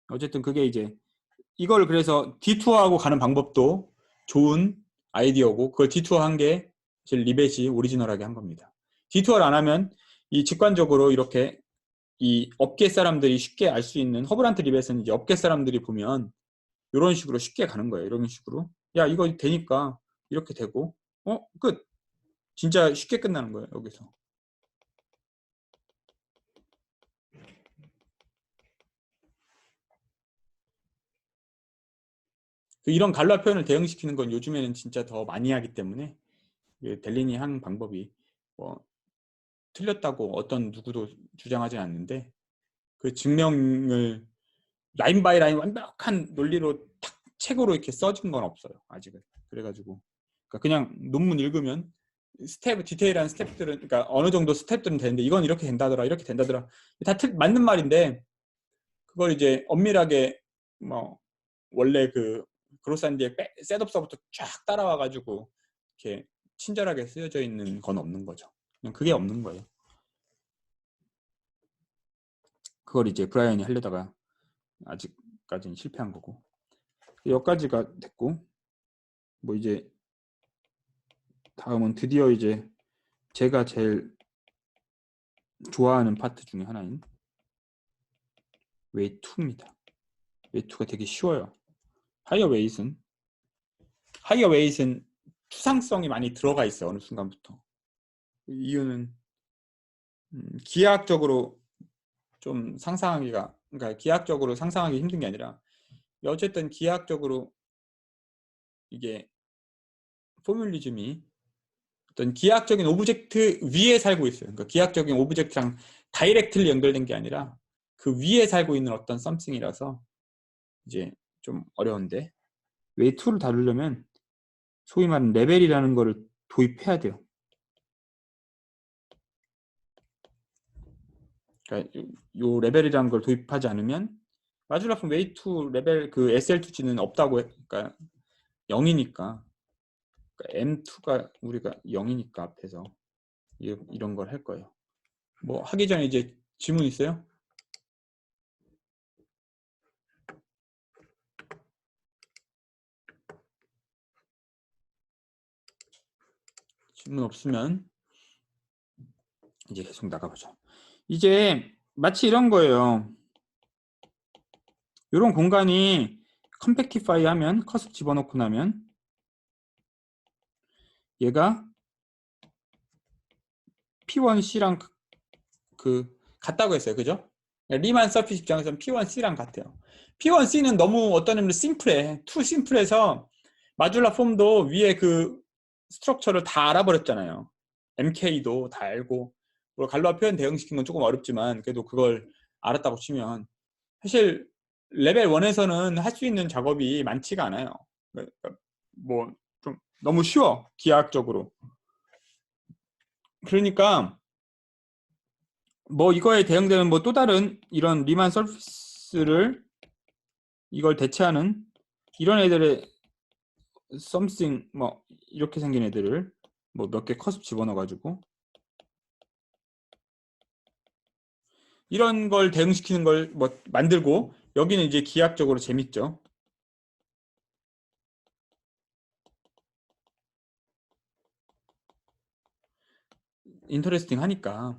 Speaker 1: 어쨌든 그게 이제 이걸 그래서 디투어하고 가는 방법도 좋은 아이디어고, 그걸 디투어한 게 사실 리벳이 오리지널하게 한 겁니다. 디투어를 안 하면 이 직관적으로 이렇게 이 업계 사람들이 쉽게 알 수 있는, 허브란트 리벳은 이제 업계 사람들이 보면 이런 식으로 쉽게 가는 거예요. 이런 식으로 야 이거 되니까 이렇게 되고 끝. 진짜 쉽게 끝나는 거예요. 여기서. 이런 갈라 표현을 대응시키는 건 요즘에는 진짜 더 많이 하기 때문에, 델린이 한 방법이 뭐 틀렸다고 어떤 누구도 주장하지 않는데, 그 증명을 라인 바이 라인 완벽한 논리로 탁 책으로 이렇게 써진 건 없어요. 아직은. 그래가지고 그러니까 그냥 논문 읽으면 디테일한 스텝들은, 그러니까 어느 정도 스텝들은 되는데, 이건 이렇게 된다더라 이렇게 된다더라 다 맞는 말인데, 그걸 이제 엄밀하게 뭐 원래 그 그로산디의 셋업서부터 쫙 따라와가지고 이렇게 친절하게 쓰여져 있는 건 없는 거죠. 그냥 그게 없는 거예요. 그걸 이제 브라이언이 하려다가 아직까지는 실패한 거고, 여기까지가 됐고, 뭐 이제 다음은 드디어 이제 제가 제일 좋아하는 파트 중에 하나인 웨이 2입니다. 웨이 2가 되게 쉬워요. 하이어 웨이트는 추상성이 많이 들어가 있어요. 어느 순간부터. 이유는 기하학적으로 좀 상상하기가, 그러니까 기하학적으로 상상하기 힘든 게 아니라, 어쨌든 기하학적으로 이게 포뮬리즘이 어떤 기하학적인 오브젝트 위에 살고 있어요. 그러니까 기하학적인 오브젝트랑 다이렉트리 연결된 게 아니라 그 위에 살고 있는 어떤 썸씽이라서, 이제 좀 어려운데, 웨이2를 다루려면 소위 말하는 레벨이라는 거를 도입해야 돼요. 그러니까 요 레벨이라는 걸 도입하지 않으면 마줄라폰 웨이2 레벨 그 SL2G는 없다고 해. 그러니까 0이니까 그러니까 M2가 우리가 0이니까 앞에서 이런 걸 할 거예요. 뭐 하기 전에 이제 질문 있어요? 질문 없으면 이제 계속 나가보죠. 이제 마치 이런 거예요. 이런 공간이 컴팩티파이 하면 커스 집어넣고 나면 얘가 P1C랑 그 같다고 했어요. 그죠? 리만 서피스 입장에서는 P1C랑 같아요. P1C는 너무 어떤 의미로 심플해. 투 심플해서 마줄라 폼도 위에 그 스트럭처를 다 알아버렸잖아요. MK도 다 알고 뭐 갈로와 표현 대응시킨 건 조금 어렵지만 그래도 그걸 알았다고 치면 사실 레벨 1에서는 할 수 있는 작업이 많지가 않아요. 뭐 좀 너무 쉬워, 기하학적으로. 그러니까 뭐 이거에 대응되는 뭐 또 다른 이런 리만 서피스를 이걸 대체하는 이런 애들의 something 뭐 이렇게 생긴 애들을 뭐 몇 개 컷을 집어넣어 가지고 이런 걸 대응시키는 걸 뭐 만들고, 여기는 이제 기하학적으로 재밌죠. 인터레스팅 하니까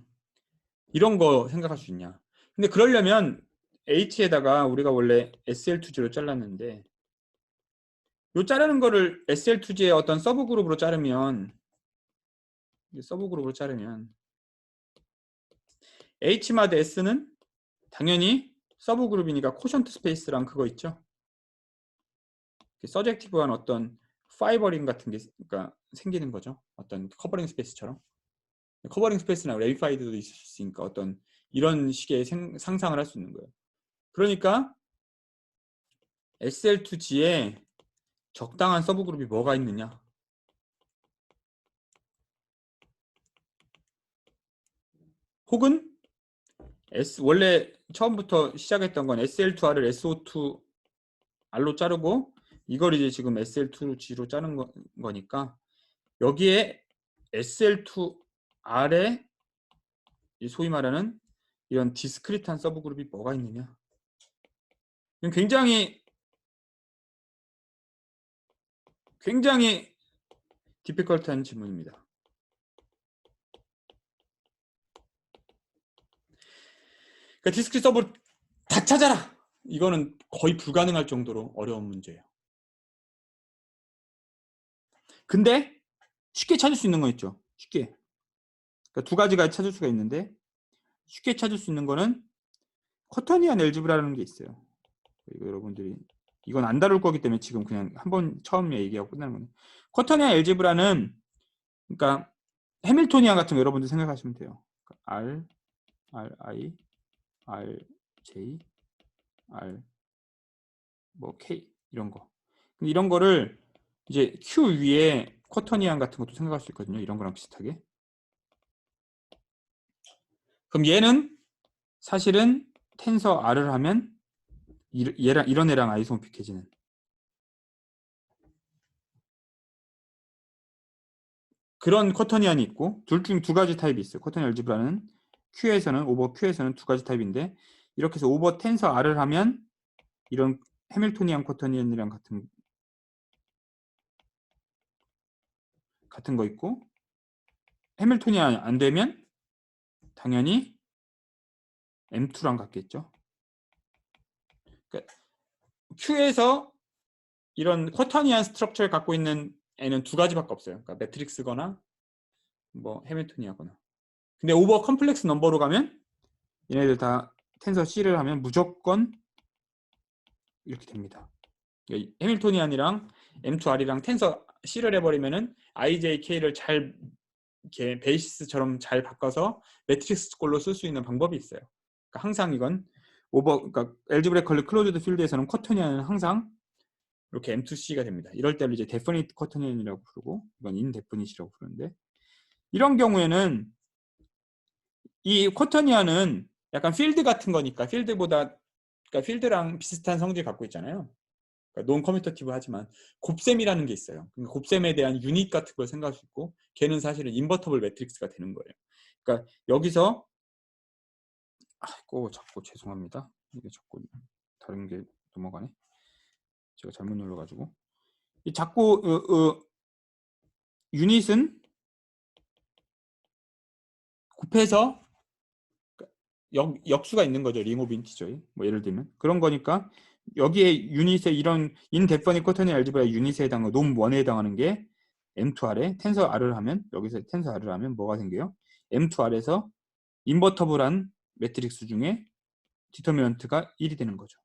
Speaker 1: 이런 거 생각할 수 있냐. 근데 그러려면 H에다가 우리가 원래 SL2G로 잘랐는데 요 자르는 거를 SL2G의 어떤 서브 그룹으로 자르면 H마드 S는 당연히 서브 그룹이니까 코션트 스페이스랑 그거 있죠. 서젝티브한 어떤 파이버링 같은 게 그러니까 생기는 거죠. 어떤 커버링 스페이스처럼. 커버링 스페이스나 레이파이드도 있을 수 있으니까 어떤 이런 식의 상상을 할 수 있는 거예요. 그러니까 SL2G에 적당한 서브 그룹이 뭐가 있느냐. 혹은 원래 처음부터 시작했던 건 SL2R을 SO2R로 자르고 이걸 이제 지금 SL2G로 자른 거니까 여기에 SL2R에 소위 말하는 이런 디스크리트한 서브 그룹이 뭐가 있느냐. 굉장히 디피컬트한 질문입니다. 그러니까 디스크리트 서브를 다 찾아라. 이거는 거의 불가능할 정도로 어려운 문제예요. 근데 쉽게 찾을 수 있는 건 있죠. 쉽게. 그러니까 두 가지가 찾을 수가 있는데 쉽게 찾을 수 있는 거는 커터니안 엘지브라라는 게 있어요. 이거 여러분들이 이건 안 다룰 거기 때문에 지금 그냥 한번 처음에 얘기하고 끝나는 거예요. 커터니안 엘지브라는 그러니까 해밀토니안 같은 거 여러분들 생각하시면 돼요. R, I, R, J, R, 뭐 K 이런 거. 근데 이런 거를 이제 Q 위에 쿼터니안 같은 것도 생각할 수 있거든요. 이런 거랑 비슷하게. 그럼 얘는 사실은 텐서 R을 하면 얘랑 이런 애랑 아이소모픽해지는 그런 쿼터니안이 있고 둘 중 두 가지 타입이 있어요. 쿼터니안 알지브라는 오버 Q에서는 두 가지 타입인데 이렇게 해서 오버 텐서 R을 하면 이런 해밀토니안 쿼터니안이랑 같은 거 있고 해밀토니안 안 되면 당연히 M2랑 같겠죠. 그러니까 Q에서 이런 쿼터니안 스트럭처를 갖고 있는 애는 두 가지밖에 없어요. 그러니까 매트릭스거나 뭐 해밀토니아거나. 근데 오버 컴플렉스 넘버로 가면 얘네들 다 텐서 C를 하면 무조건 이렇게 됩니다. 해밀토니안이랑 M2R이랑 텐서 C를 해버리면은 IJK를 잘 이렇게 베이시스처럼 잘 바꿔서 매트릭스 꼴로 쓸 수 있는 방법이 있어요. 그러니까 항상 이건 그러니까 algebraically closed field에서는 쿼터니언은 항상 이렇게 M2C가 됩니다. 이럴 때를 이제 definite 쿼터니언이라고 부르고 이건 indefinite이라고 부르는데, 이런 경우에는 이 쿼터니언은 약간 필드 같은 거니까 필드보다, 그러니까 필드랑 비슷한 성질 갖고 있잖아요. 그러니까 논 커뮤터티브 하지만 곱셈이라는 게 있어요. 그러니까 곱셈에 대한 유닛 같은 걸 생각할 수 있고, 걔는 사실은 인버터블 매트릭스가 되는 거예요. 그러니까 여기서 자꾸 죄송합니다. 이게 자꾸 다른 게 넘어가네. 제가 잘못 눌러가지고. 이 자꾸 유닛은 곱해서 역수가 있는 거죠. 링 오브 인티저에. 뭐 예를 들면 그런 거니까 여기에 유닛에 이런 인데퍼니트 쿼터니언 알제브라의 유닛에 해당하는 놈 1에 해당하는 게 M2R에 텐서 R을 하면, 여기서 텐서 R을 하면 뭐가 생겨요? M2R에서 인버터블한 매트릭스 중에 디터미넌트가 1이 되는 거죠.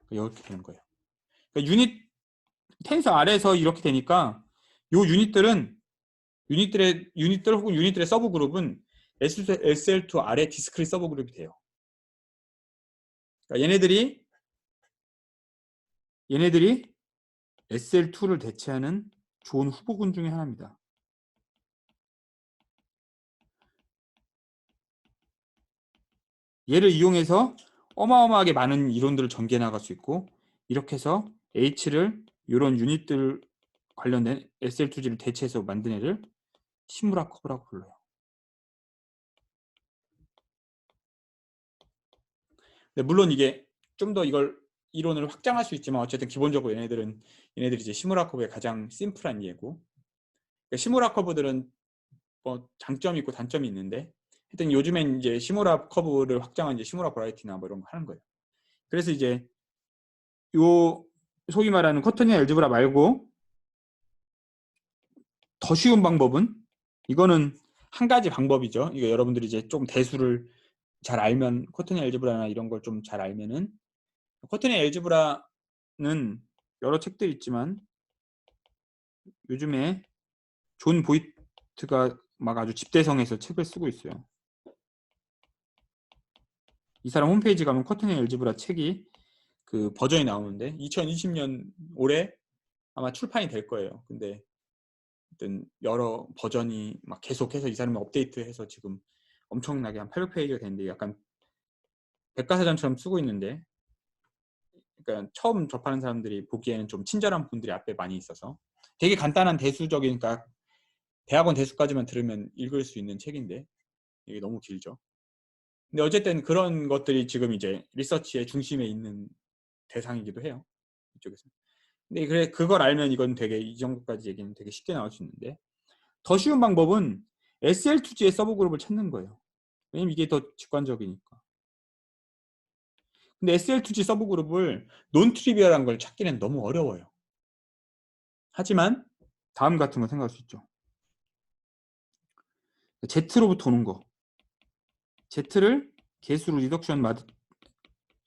Speaker 1: 이렇게 되는 거예요. 그러니까 텐서 R에서 이렇게 되니까 요 유닛들 혹은 유닛들의 서브 그룹은 SL2R의 디스크릿 서브 그룹이 돼요. 그러니까 얘네들이 SL2를 대체하는 좋은 후보군 중에 하나입니다. 얘를 이용해서 어마어마하게 많은 이론들을 전개해 나갈 수 있고, 이렇게 해서 H를 이런 유닛들 관련된 SL2G를 대체해서 만든 애를 시무라 커브라고 불러요. 물론 이게 좀 더 이걸 이론을 확장할 수 있지만, 어쨌든 기본적으로 얘네들이 이제 시무라 커브의 가장 심플한 예고, 그러니까 시무라 커브들은 뭐 장점이 있고 단점이 있는데, 하여튼 요즘엔 이제 시무라 커브를 확장한 이제 시무라 버라이티나 뭐 이런 거 하는 거예요. 그래서 이제 요 소위 말하는 쿼터니언 알제브라 말고 더 쉬운 방법은, 이거는 한 가지 방법이죠. 이거 여러분들이 이제 좀 대수를 잘 알면, 쿼터니언 알제브라나 이런 걸 좀 잘 알면은, 쿼터니언 알제브라는 여러 책들이 있지만 요즘에 존 보이트가 막 아주 집대성해서 책을 쓰고 있어요. 이 사람 홈페이지 가면 쿼터니언 알제브라 책이 그 버전이 나오는데 2020년 올해 아마 출판이 될 거예요. 근데 어떤 여러 버전이 막 계속해서 이 사람이 업데이트해서 지금 엄청나게 한 800페이지가 됐는데, 약간 백과사전처럼 쓰고 있는데, 그러니까 처음 접하는 사람들이 보기에는 좀 친절한 분들이 앞에 많이 있어서 되게 간단한 대수적인, 그러니까 대학원 대수까지만 들으면 읽을 수 있는 책인데 이게 너무 길죠. 근데 어쨌든 그런 것들이 지금 이제 리서치의 중심에 있는 대상이기도 해요, 이쪽에서. 근데 그래, 그걸 알면 이건 되게 이 정도까지 얘기는 되게 쉽게 나올 수 있는데, 더 쉬운 방법은 SL2G의 서브 그룹을 찾는 거예요. 왜냐면 이게 더 직관적이니까. 근데 SL2G 서브 그룹을 논 트리비얼한 걸 찾기는 너무 어려워요. 하지만 다음 같은 거 생각할 수 있죠. Z로부터 오는 거. Z를 개수로 리덕션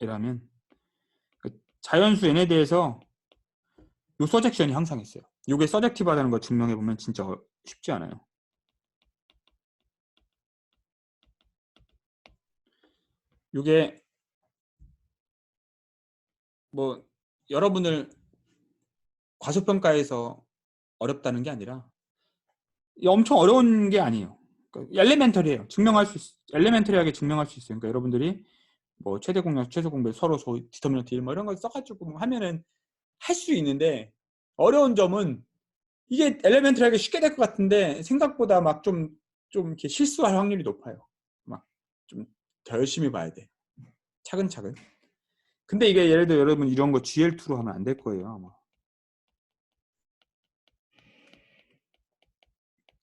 Speaker 1: 마드라면 자연수 n에 대해서 요 서젝션이 항상 있어요. 요게 서젝티브하다는 거 증명해 보면 진짜 쉽지 않아요. 요게 뭐 여러분을 과소평가해서 어렵다는 게 아니라 엄청 어려운 게 아니에요. 그러니까 엘레멘터리해요. 엘레멘터리하게 증명할 수 있어요. 그러니까 여러분들이 뭐 최대 공략, 최소 공배, 서로 디터미넌트 1 뭐 이런 거 써가지고 뭐 하면은 할 수 있는데, 어려운 점은 이게 엘레멘터리하게 쉽게 될 것 같은데 생각보다 막 좀 이렇게 실수할 확률이 높아요. 막 좀 더 열심히 봐야 돼. 차근차근. 근데 이게 예를 들어 여러분 이런 거 GL2로 하면 안 될 거예요, 아마.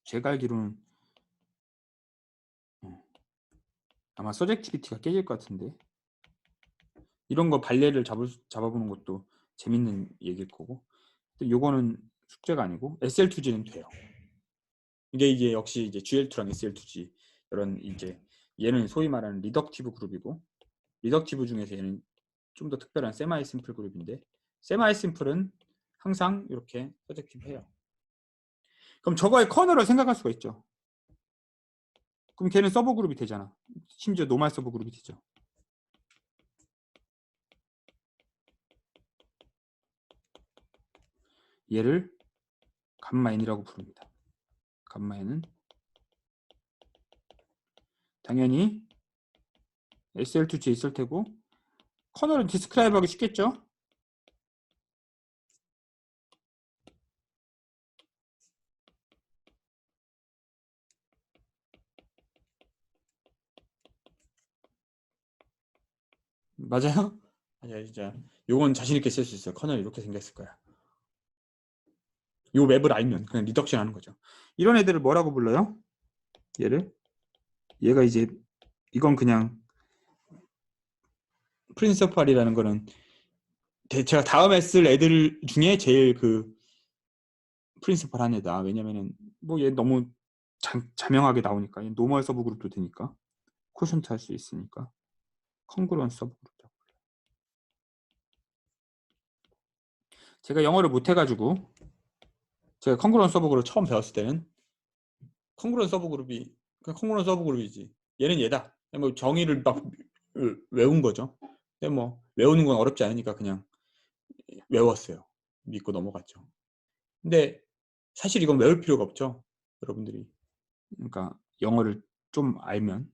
Speaker 1: 제가 알기로는 아마 서젝티비티가 깨질 것 같은데, 이런 거 발레를 잡아보는 것도 재밌는 얘기일 거고. 근데 요거는 숙제가 아니고 SL2G는 돼요. 이게 역시 이제 GL2랑 SL2G 이런 이제 얘는 소위 말하는 리덕티브 그룹이고, 리덕티브 중에서 얘는 좀 더 특별한 세마이 심플 그룹인데, 세마이 심플은 항상 이렇게 서젝티브 해요. 그럼 저거의 커널을 생각할 수가 있죠. 그럼 걔는 서브 그룹이 되잖아. 심지어 노말 서브 그룹이 되죠. 얘를 감마 n이라고 부릅니다. 감마 n은 당연히 SL2G에 있을 테고 커널은 디스크라이브 하기 쉽겠죠? 맞아요? 아니야, 진짜 요건 자신 있게 쓸 수 있어요. 커널 이렇게 생겼을 거야. 요 맵을 알면 그냥 리덕션 하는 거죠. 이런 애들을 뭐라고 불러요? 얘가 이제 이건 그냥 프린시펄이라는 거는 제가 다음에 쓸 애들 중에 제일 그 프린시펄한 애다. 왜냐면은 뭐 얘 너무 자명하게 나오니까 노멀 서브 그룹도 되니까 코션트 할 수 있으니까 컹그루언스 서브 그룹도. 제가 영어를 못 해가지고 제가 컹그루언스 서브 그룹 처음 배웠을 때는 컹그루언스 서브 그룹이 그냥 컹그루언스 서브 그룹이지 얘는 얘다. 뭐 정의를 막 외운 거죠. 근데 뭐 외우는 건 어렵지 않으니까 그냥 외웠어요. 믿고 넘어갔죠. 근데 사실 이건 외울 필요가 없죠. 여러분들이 그러니까 영어를 좀 알면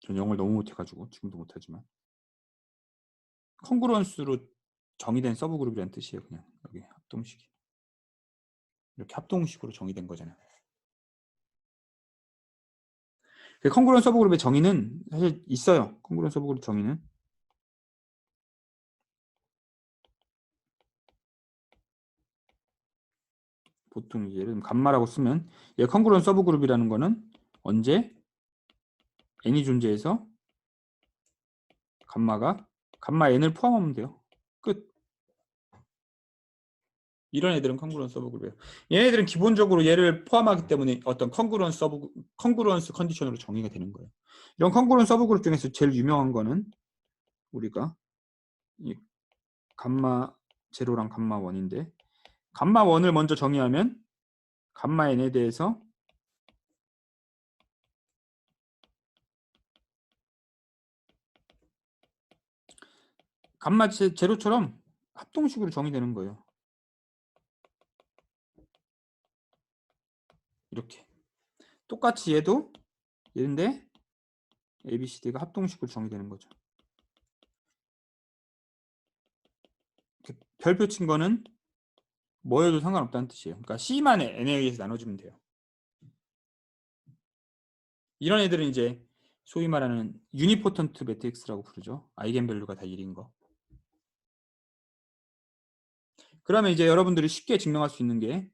Speaker 1: 전 영어를 너무 못해가지고 지금도 못하지만 컹그루언스로 정의된 서브 그룹이라는 뜻이에요. 그냥 여기 합동식이 이렇게 합동식으로 정의된 거잖아요. 컹그루언 서브 그룹의 정의는 사실 있어요. 컹그루언 서브 그룹 정의는 보통 예를 들면 감마라고 쓰면 얘 컹그루언 서브 그룹이라는 거는 언제 n이 존재해서 감마 n을 포함하면 돼요. 끝. 이런 애들은 컹그루언 서브 그룹이에요. 얘네들은 기본적으로 얘를 포함하기 때문에 어떤 컹그루언스 컨디션으로 정의가 되는 거예요. 이런 컹그루언 서브 그룹 중에서 제일 유명한 거는 우리가 이 감마 제로랑 감마 1인데 감마 1을 먼저 정의하면 감마 n에 대해서 감마 제로처럼 합동식으로 정의되는 거예요. 이렇게 똑같이 얘도 얘인데 ABCD가 합동식으로 정의되는 거죠. 별표 친 거는 뭐여도 상관없다는 뜻이에요. 그러니까 C만 N에 의해서 나눠주면 돼요. 이런 애들은 이제 소위 말하는 유니포턴트 매트릭스라고 부르죠. 아이겐밸류가 다 1인 거. 그러면 이제 여러분들이 쉽게 증명할 수 있는 게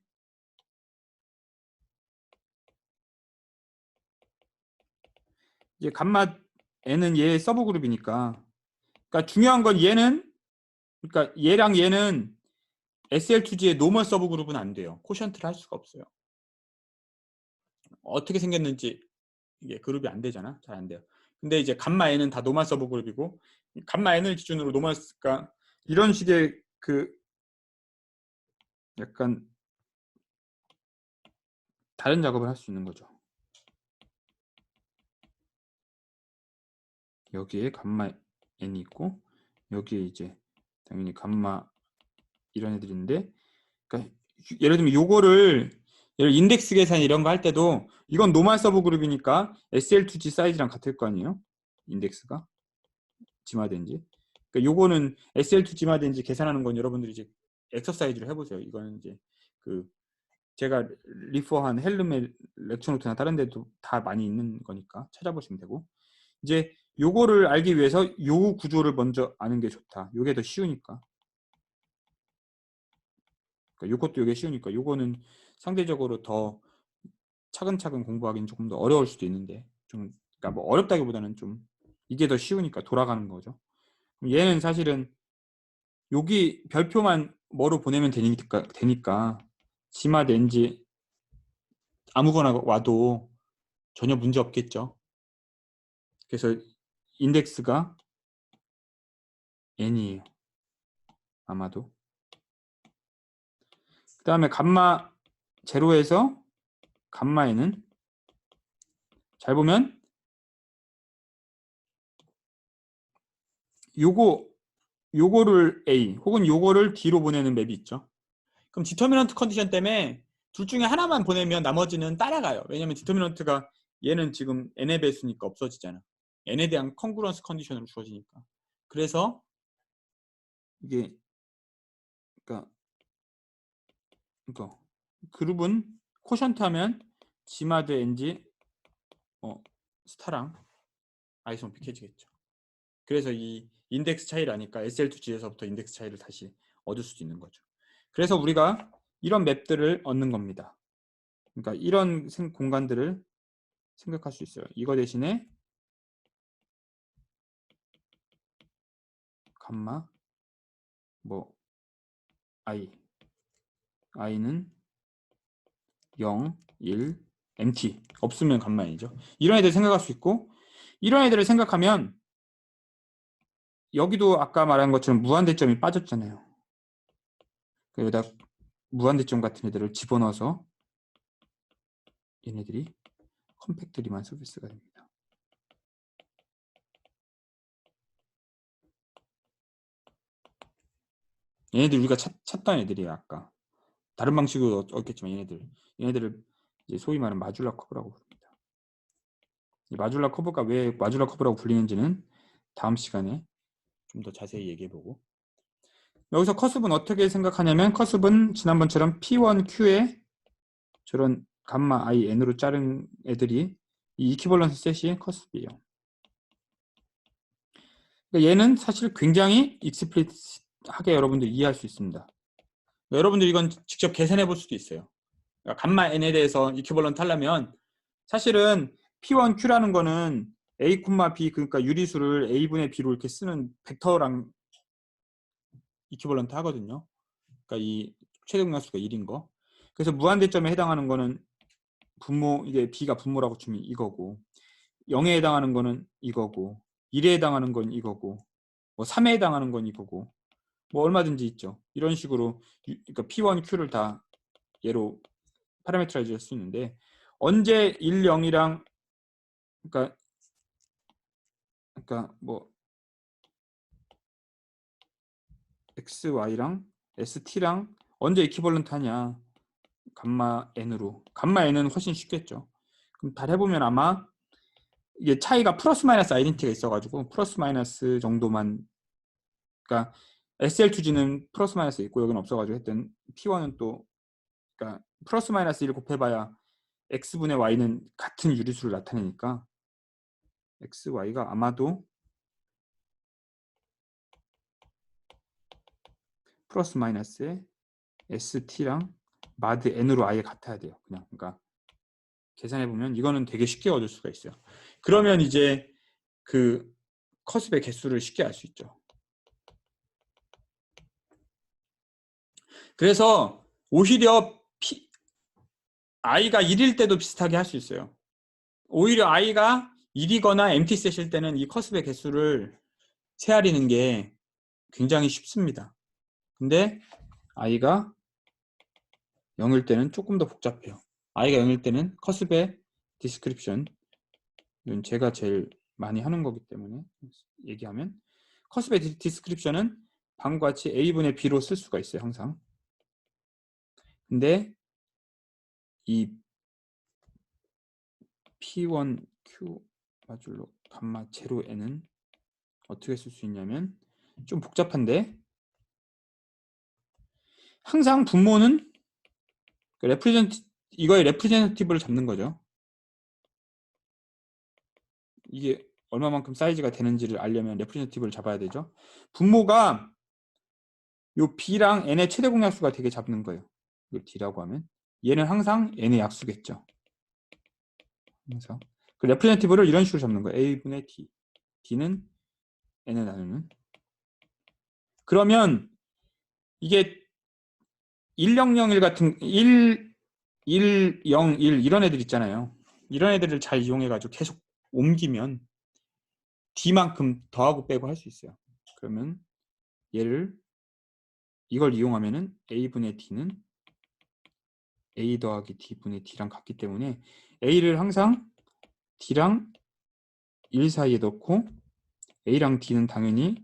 Speaker 1: 이제 감마 n은 얘의 서브 그룹이니까 그러니까 중요한 건 얘는 그러니까 얘랑 얘는 SL2G의 노멀 서브 그룹은 안 돼요. 코션트를 할 수가 없어요. 어떻게 생겼는지 이게 그룹이 안 되잖아. 잘 안 돼요. 근데 이제 감마 n은 다 노멀 서브 그룹이고 감마 n을 기준으로 노멀 그러니까 이런 식의 그 약간 다른 작업을 할 수 있는 거죠. 여기에 감마 n이 있고 여기에 이제 당연히 감마 이런 애들인데 그러니까 예를 들면 요거를 예를 인덱스 계산 이런 거 할 때도 이건 노멀 서브 그룹이니까 SL2G 사이즈랑 같을 거 아니에요? 인덱스가 지마된지. 그러니까 요거는 SL2 지마된지 계산하는 건 여러분들이 이제 엑서사이즈로 해보세요. 이거는 이제 그 제가 리퍼한 헬름의 렉처 노트나 다른 데도 다 많이 있는 거니까 찾아보시면 되고 이제 요거를 알기 위해서 요 구조를 먼저 아는 게 좋다. 요게 더 쉬우니까. 그러니까 요것도 요게 쉬우니까 요거는 상대적으로 더 차근차근 공부하기는 조금 더 어려울 수도 있는데 좀 그러니까 뭐 어렵다기보다는 좀 이게 더 쉬우니까 돌아가는 거죠. 얘는 사실은 여기 별표만 뭐로 보내면 되니까 지마 낸지 아무거나 와도 전혀 문제 없겠죠. 그래서 인덱스가 n이에요. 아마도. 그 다음에 감마 제로에서 감마 n은 잘 보면 요거를 A 혹은 요거를 D로 보내는 맵이 있죠. 그럼 디터미넌트 컨디션 때문에 둘 중에 하나만 보내면 나머지는 따라가요. 왜냐면 디터미넌트가 얘는 지금 n의 배수니까 없어지잖아. n에 대한 컨그런스 컨디션으로 주어지니까. 그래서 이게 그러니까 이거 그룹은 코션트 하면 지마드 NG 스타랑 아이소모픽해지겠죠. 그래서 이 인덱스 차이를 아니까 SL2G에서부터 인덱스 차이를 다시 얻을 수도 있는 거죠. 그래서 우리가 이런 맵들을 얻는 겁니다. 그러니까 이런 공간들을 생각할 수 있어요. 이거 대신에 감마 뭐 i는 0, 1, MT 없으면 감마이죠. 이런 애들 생각할 수 있고 이런 애들을 생각하면 여기도 아까 말한 것처럼 무한대점이 빠졌잖아요. 여기다 무한대점 같은 애들을 집어넣어서 얘네들이 컴팩트 리만 서비스가 됩니다. 얘네들 우리가 찾던 애들이야. 아까 다른 방식으로 얻겠지만 얘네들을 이제 소위 말하는 마줄라 커브라고 부릅니다. 이 마줄라 커브가 왜 마줄라 커브라고 불리는지는 다음 시간에 좀 더 자세히 얘기해보고, 여기서 커습은 어떻게 생각하냐면 커습은 지난번처럼 P1Q에 저런 감마 I N으로 자른 애들이 이 이퀴벌런스 셋이 커습이에요. 그러니까 얘는 사실 굉장히 익스플리시하게 여러분들이 이해할 수 있습니다. 여러분들 이건 직접 계산해 볼 수도 있어요. 그러니까 감마 N에 대해서 이퀴벌런트 하려면 사실은 P1Q라는 거는 A, B 그러니까 유리수를 A분의 B로 이렇게 쓰는 벡터랑 이퀴벌런트 하거든요. 그러니까 이 최대 공약수가 1인 거. 그래서 무한대점에 해당하는 거는 분모, 이게 B가 분모라고 치면 이거고, 0에 해당하는 거는 이거고, 1에 해당하는 건 이거고, 뭐 3에 해당하는 건 이거고, 뭐 얼마든지 있죠. 이런 식으로 그러니까 P1Q를 다 얘로 파라메트라이즈 할 수 있는데, 언제 1, 0이랑 그러니까 뭐 x, y랑 st랑 언제 이퀴벌런트 하냐, 감마 n으로. 감마 n은 훨씬 쉽겠죠. 그럼 잘 해보면 아마 이게 차이가 플러스 마이너스 아이덴티티가 있어가지고 플러스 마이너스 정도만, 그러니까 SL2G는 플러스 마이너스 있고 여기는 없어가지고 했던 P1은 또 그러니까 플러스 마이너스 1 곱해봐야 x분의 y는 같은 유리수를 나타내니까 x, y가 아마도 플러스 마이너스에 st랑 마드 n으로 아예 같아야 돼요. 그냥 그러니까 계산해보면 이거는 되게 쉽게 얻을 수가 있어요. 그러면 이제 그 커습의 개수를 쉽게 알 수 있죠. 그래서 오히려 i가 1일 때도 비슷하게 할 수 있어요. 오히려 i가 1이거나 empty set일 때는 이 커습의 개수를 헤아리는 게 굉장히 쉽습니다. 근데 i가 0일 때는 조금 더 복잡해요. i가 0일 때는 커습의 디스크립션, 이건 제가 제일 많이 하는 거기 때문에 얘기하면 커습의 디스크립션은 방과 같이 a분의 b로 쓸 수가 있어요. 항상. 근데 이 P1Q 마줄로 감마 제로 n은 어떻게 쓸 수 있냐면 좀 복잡한데, 항상 분모는 이거의 레프레젠티브를 잡는 거죠. 이게 얼마만큼 사이즈가 되는지를 알려면 레프레젠티브를 잡아야 되죠. 분모가 요 B랑 N의 최대 공약수가 되게 잡는 거예요. 이걸 D라고 하면 얘는 항상 N의 약수겠죠. 항상 그 레프레젠티브를 이런 식으로 잡는 거예요. A분의 D. D는 N을 나누는. 그러면 이게 1001 같은 1, 1, 0, 1 이런 애들 있잖아요. 이런 애들을 잘 이용해가지고 계속 옮기면 D만큼 더하고 빼고 할 수 있어요. 그러면 이걸 이용하면은 A분의 D는 A 더하기 D분의 D랑 같기 때문에 A를 항상 D랑 1 사이에 넣고 A랑 D는 당연히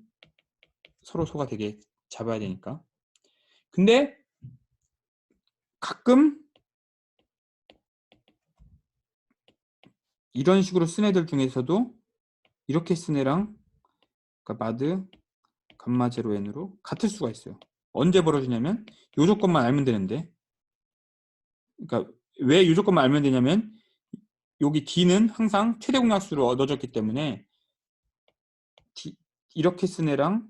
Speaker 1: 서로 소가 되게 잡아야 되니까. 근데 가끔 이런 식으로 쓴 애들 중에서도 이렇게 쓴 애랑 그러니까 마드 감마 제로 n으로 같을 수가 있어요. 언제 벌어지냐면 요 조건만 알면 되는데, 그러니까 왜 요 조건만 알면 되냐면 여기 d는 항상 최대 공약수로 얻어졌기 때문에 이렇게 쓴 애랑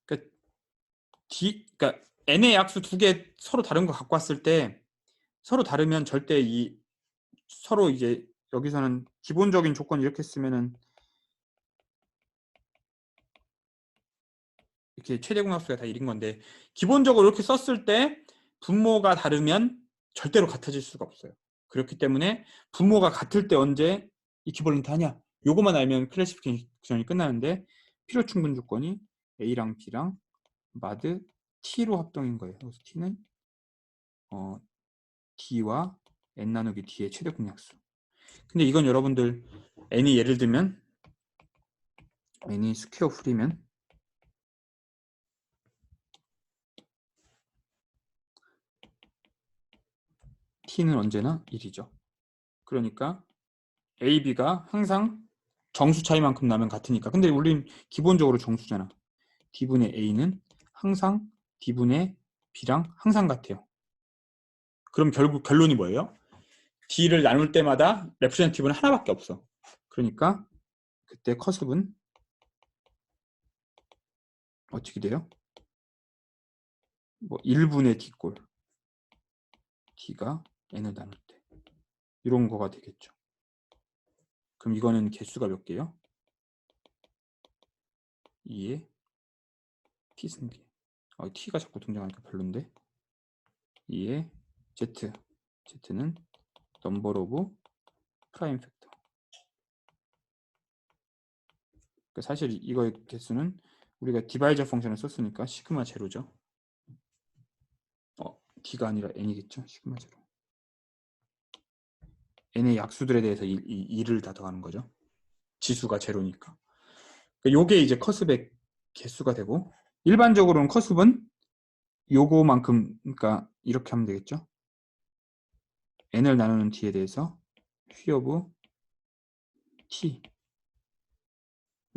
Speaker 1: 그러니까 그러니까 n의 약수 두 개 서로 다른 거 갖고 왔을 때 서로 다르면 절대 이 서로 이제 여기서는 기본적인 조건 이렇게 쓰면은 이렇게 최대 공약수가 다 1인 건데, 기본적으로 이렇게 썼을 때 분모가 다르면 절대로 같아질 수가 없어요. 그렇기 때문에 분모가 같을 때 언제 이퀴벌런트 하냐, 요거만 알면 클래시피케이션이 끝나는데, 필요 충분 조건이 A랑 B랑 마드 T로 합동인 거예요. 그래서 T는 D와 N 나누기 D의 최대 공약수. 근데 이건 여러분들 N이 예를 들면 N이 스퀘어 풀이면 T는 언제나 1이죠. 그러니까 A, B가 항상 정수 차이만큼 나면 같으니까. 근데 우린 기본적으로 정수잖아. D분의 A는 항상 D분의 B랑 항상 같아요. 그럼 결국 결론이 뭐예요? D를 나눌 때마다 레프레젠티브는 하나밖에 없어. 그러니까 그때 커습은 어떻게 돼요? 뭐 1분의 D꼴, D가 N을 나눌 때 이런 거가 되겠죠. 그럼 이거는 개수가 몇 개요? 2의 T승계. T가 자꾸 등장하니까 별론데. 2의 Z. Z는 넘버 오브 프라임 팩터. 그러니까 사실 이거의 개수는 우리가 디바이저 펑션을 썼으니까 시그마 제로죠. D가 아니라 N이겠죠. 시그마 제로. N의 약수들에 대해서 2를 다 더하는 거죠. 지수가 제로니까. 그러니까 요게 이제 커습의 개수가 되고, 일반적으로는 커습은 요거만큼, 그러니까 이렇게 하면 되겠죠. N을 나누는 D에 대해서 phi of T.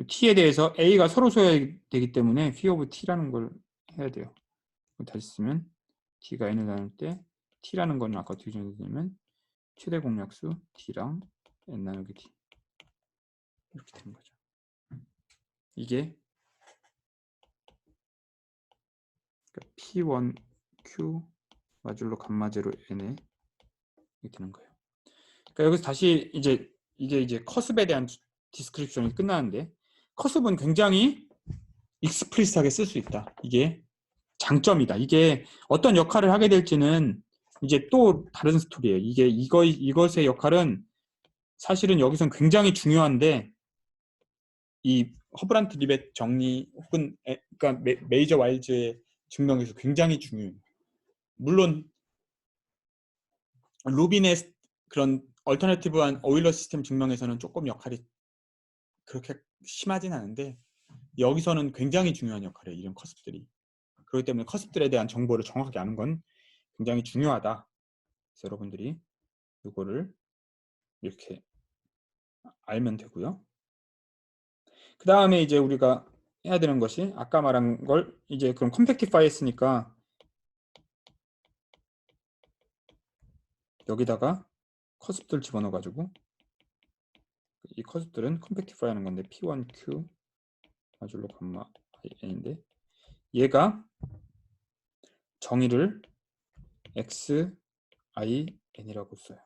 Speaker 1: T에 대해서 A가 서로 소요되기 때문에 phi of T라는 걸 해야 돼요. 다시 쓰면 T가 N을 나눌 때 T라는 거는 아까 어떻게 정의되냐면 최대 공약수 D랑 N 나누기 D 이렇게 되는 거죠. 이게 P1Q 마줄로 감마 제로 N에 이렇게 되는 거예요. 그러니까 여기서 다시 이게 이제 커습에 대한 디스크립션이 끝나는데, 커습은 굉장히 익스플리스하게 쓸 수 있다. 이게 장점이다. 이게 어떤 역할을 하게 될지는 이제 또 다른 스토리예요. 이것의 역할은 사실은 여기선 굉장히 중요한데, 이 허브란트 리벳 정리 혹은 그러니까 메이저 와일즈의 증명에서 굉장히 중요해요. 물론 루빈의 그런 얼터너티브한 오일러 시스템 증명에서는 조금 역할이 그렇게 심하진 않은데, 여기서는 굉장히 중요한 역할이에요. 이런 커습들이. 그렇기 때문에 커습들에 대한 정보를 정확하게 아는 건 굉장히 중요하다. 그래서 여러분들이 이거를 이렇게 알면 되고요. 그 다음에 이제 우리가 해야 되는 것이 아까 말한 걸 이제 그럼 컴팩티파이 했으니까 여기다가 커습들 집어넣어 가지고, 이 커습들은 컴팩티파이 하는 건데 P1Q 마줄로 감마 N인데, 얘가 정의를 X, I, N이라고 써요.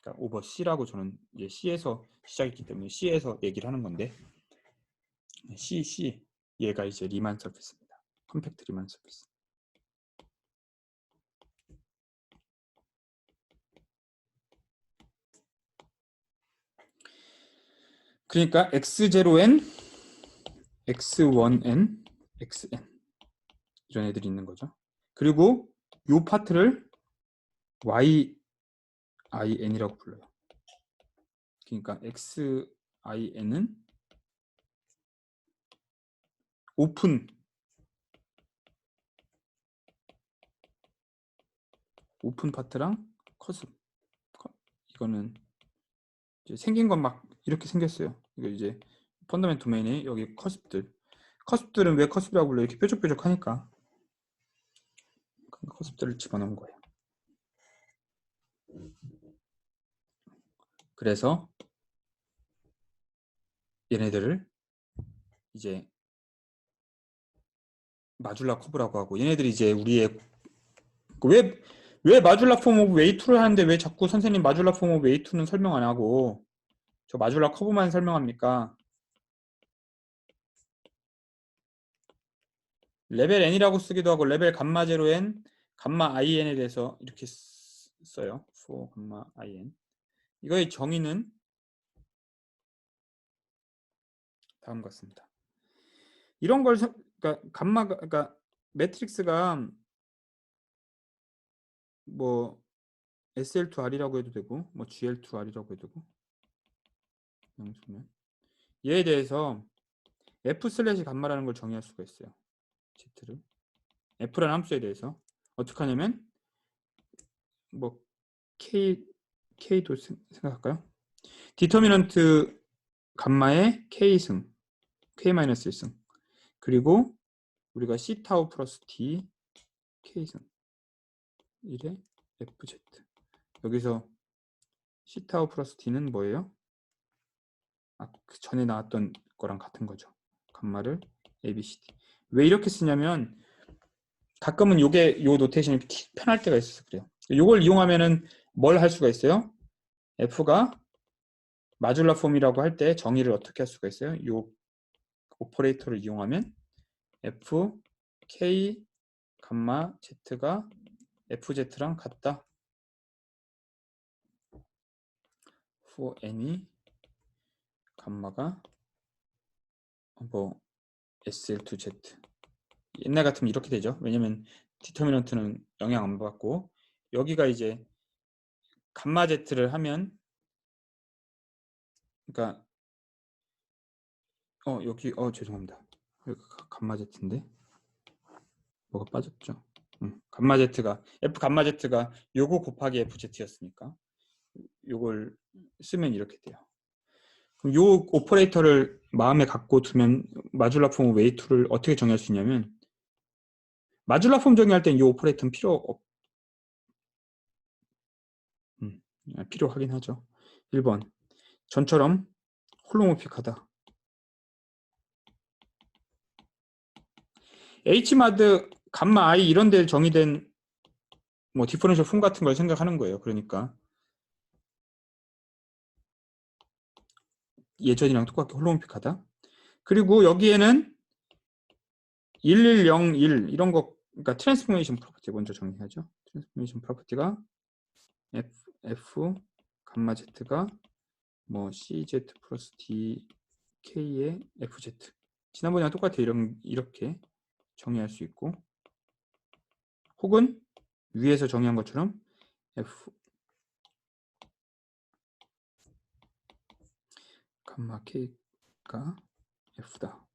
Speaker 1: 그러니까 오버 C라고 저는 이제 C에서 시작했기 때문에 C에서 얘기를 하는 건데, C 얘가 이제 리만 서피스입니다. 컴팩트 리만 서피스. 그러니까 X0N, X1N, XN 이런 애들이 있는 거죠. 그리고 요 파트를 YIN이라고 불러요. 그러니까 XIN은 오픈 파트랑 커습. 이거는 이제 생긴 건 막 이렇게 생겼어요. 이거 이제 펀더멘트 도메인에 여기 커습들은 왜 커습이라고 불러요? 이렇게 뾰족뾰족하니까 커습들을 집어넣은 거예요. 그래서 얘네들을 이제 마줄라 커브라고 하고, 얘네들이 이제 우리의 왜 마줄라 폼 오브 웨이2를 하는데 왜 자꾸 선생님 마줄라 폼 오브 웨이2는 설명 안 하고 저 마줄라 커브만 설명합니까? 레벨 n이라고 쓰기도 하고 레벨 감마 0n, 감마 in에 대해서 이렇게 써요. for 감마 in. 이거의 정의는 다음 같습니다. 이런 걸 그러니까 감마가 그러니까 매트릭스가 뭐 SL2R이라고 해도 되고 뭐 GL2R이라고 해도 되고 영수면 얘에 대해서 F 슬래시 감마라는 걸 정의할 수가 있어요. Z를 F라는 함수에 대해서 어떻게 하냐면 뭐 K도 생각할까요? 디터미넌트 감마의 K승 K-1승 그리고 우리가 C 타우 플러스 T K승 1의 FZ 여기서 C 타우 플러스 T는 뭐예요? 그 전에 나왔던 거랑 같은 거죠. 감마를 ABCD. 왜 이렇게 쓰냐면 가끔은 요게 요 노테이션이 편할 때가 있어서 그래요. 요걸 이용하면은 뭘 할 수가 있어요? F가 마줄라 폼이라고 할 때 정의를 어떻게 할 수가 있어요? 요 오퍼레이터를 이용하면 F K 감마 Z가 FZ랑 같다. for n이 감마가 뭐 SL2Z 옛날 같으면 이렇게 되죠. 왜냐면 디터미넌트는 영향 안 받고 여기가 이제 감마 Z를 하면 그러니까 여기 죄송합니다. 감마 Z인데 뭐가 빠졌죠. 감마 Z가 F 감마 Z가 요거 곱하기 FZ였으니까 요걸 쓰면 이렇게 돼요. 그럼 요 오퍼레이터를 마음에 갖고 두면 마줄라 폼 웨이2를 어떻게 정의할 수 있냐면 마줄라 폼 정의할 땐 이 오퍼레이터는 필요하긴 하죠. 1번 전처럼 홀로모픽하다. H마드 감마 I 이런 데 정의된 뭐 디퍼런셜 폼 같은 걸 생각하는 거예요. 그러니까 예전이랑 똑같게 홀로모픽하다. 그리고 여기에는 1101 이런 거 그러니까 트랜스포메이션 프로퍼티 먼저 정리하죠. 트랜스포메이션 프로퍼티가 F 감마 Z가 뭐 CZ 플러스 DK의 FZ 지난번이랑 똑같아요. 이렇게 정의할 수 있고 혹은 위에서 정의한 것처럼 F 감마 K가 F다.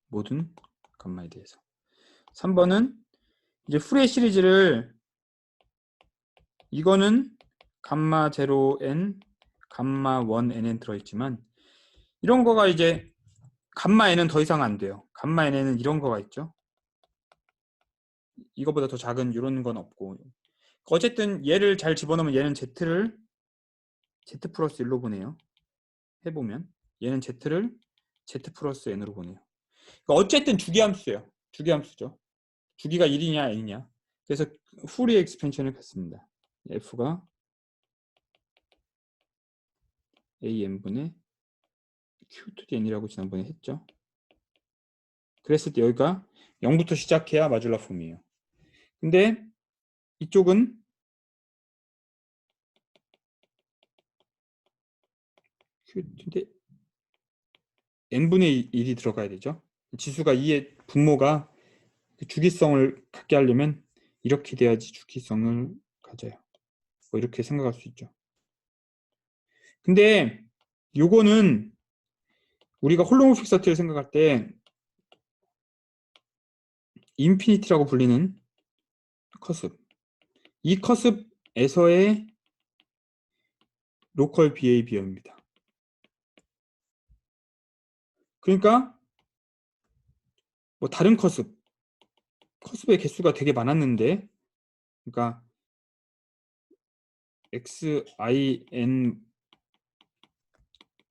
Speaker 1: 모든 감마에 대해서 3번은 이제 후레 시리즈를 이거는 감마 0n 감마 1n에 들어있지만 이런 거가 이제 감마 n은 더 이상 안 돼요. 감마 n에는 이런 거가 있죠. 이거보다 더 작은 이런 건 없고 어쨌든 얘를 잘 집어넣으면 얘는 Z를 Z 플러스 1로 보내요. 해보면 얘는 Z를 Z 플러스 N으로 보내요. 그러니까 어쨌든 주기함수예요. 주기함수죠. 주기가 1이냐 N이냐. 그래서 후리에 익스펜션을 갖습니다. F가 AN분의 Q to the N이라고 지난번에 했죠. 그랬을 때 여기가 0부터 시작해야 마줄라 폼이에요. 근데 이쪽은 Q인데 N분의 1이 들어가야 되죠. 지수가 2의 분모가 주기성을 갖게 하려면 이렇게 돼야지 주기성을 가져요. 뭐 이렇게 생각할 수 있죠. 근데 요거는 우리가 홀로모픽 서티를 생각할 때 인피니티라고 불리는 커습, 이 커습에서의 로컬 비헤이비어입니다. 그러니까 뭐 다른 커습의 개수가 되게 많았는데, 그러니까 XIN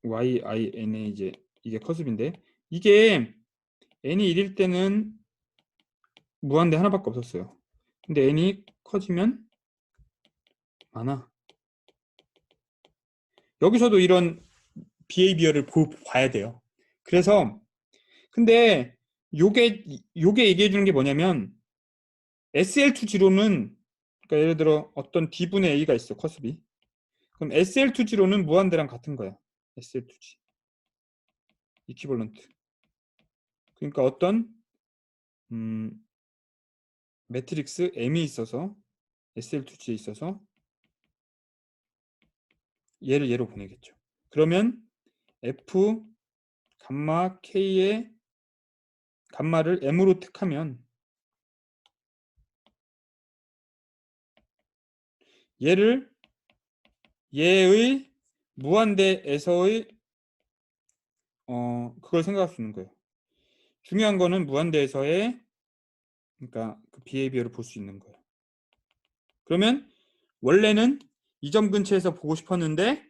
Speaker 1: YIN의 이제 이게 커습인데, 이게 n이 1일 때는 무한대 하나밖에 없었어요. 근데 n이 커지면 많아. 여기서도 이런 비헤이비어를 봐야 돼요. 그래서 근데 요게 얘기해 주는 게 뭐냐면 SL2G로는, 그러니까 예를 들어 어떤 D분의 A가 있어, 커습이. 그럼 SL2G로는 무한대랑 같은 거야. SL2G 이퀴벌런트. 그러니까 어떤 매트릭스 M이 있어서 SL2G에 있어서 얘를 얘로 보내겠죠. 그러면 F 감마 K의 감마를 M으로 택하면 얘의 무한대에서의 그걸 생각할 수 있는 거예요. 중요한 거는 무한대에서의, 그러니까 그 비헤이비어를 볼 수 있는 거예요. 그러면 원래는 이 점 근처에서 보고 싶었는데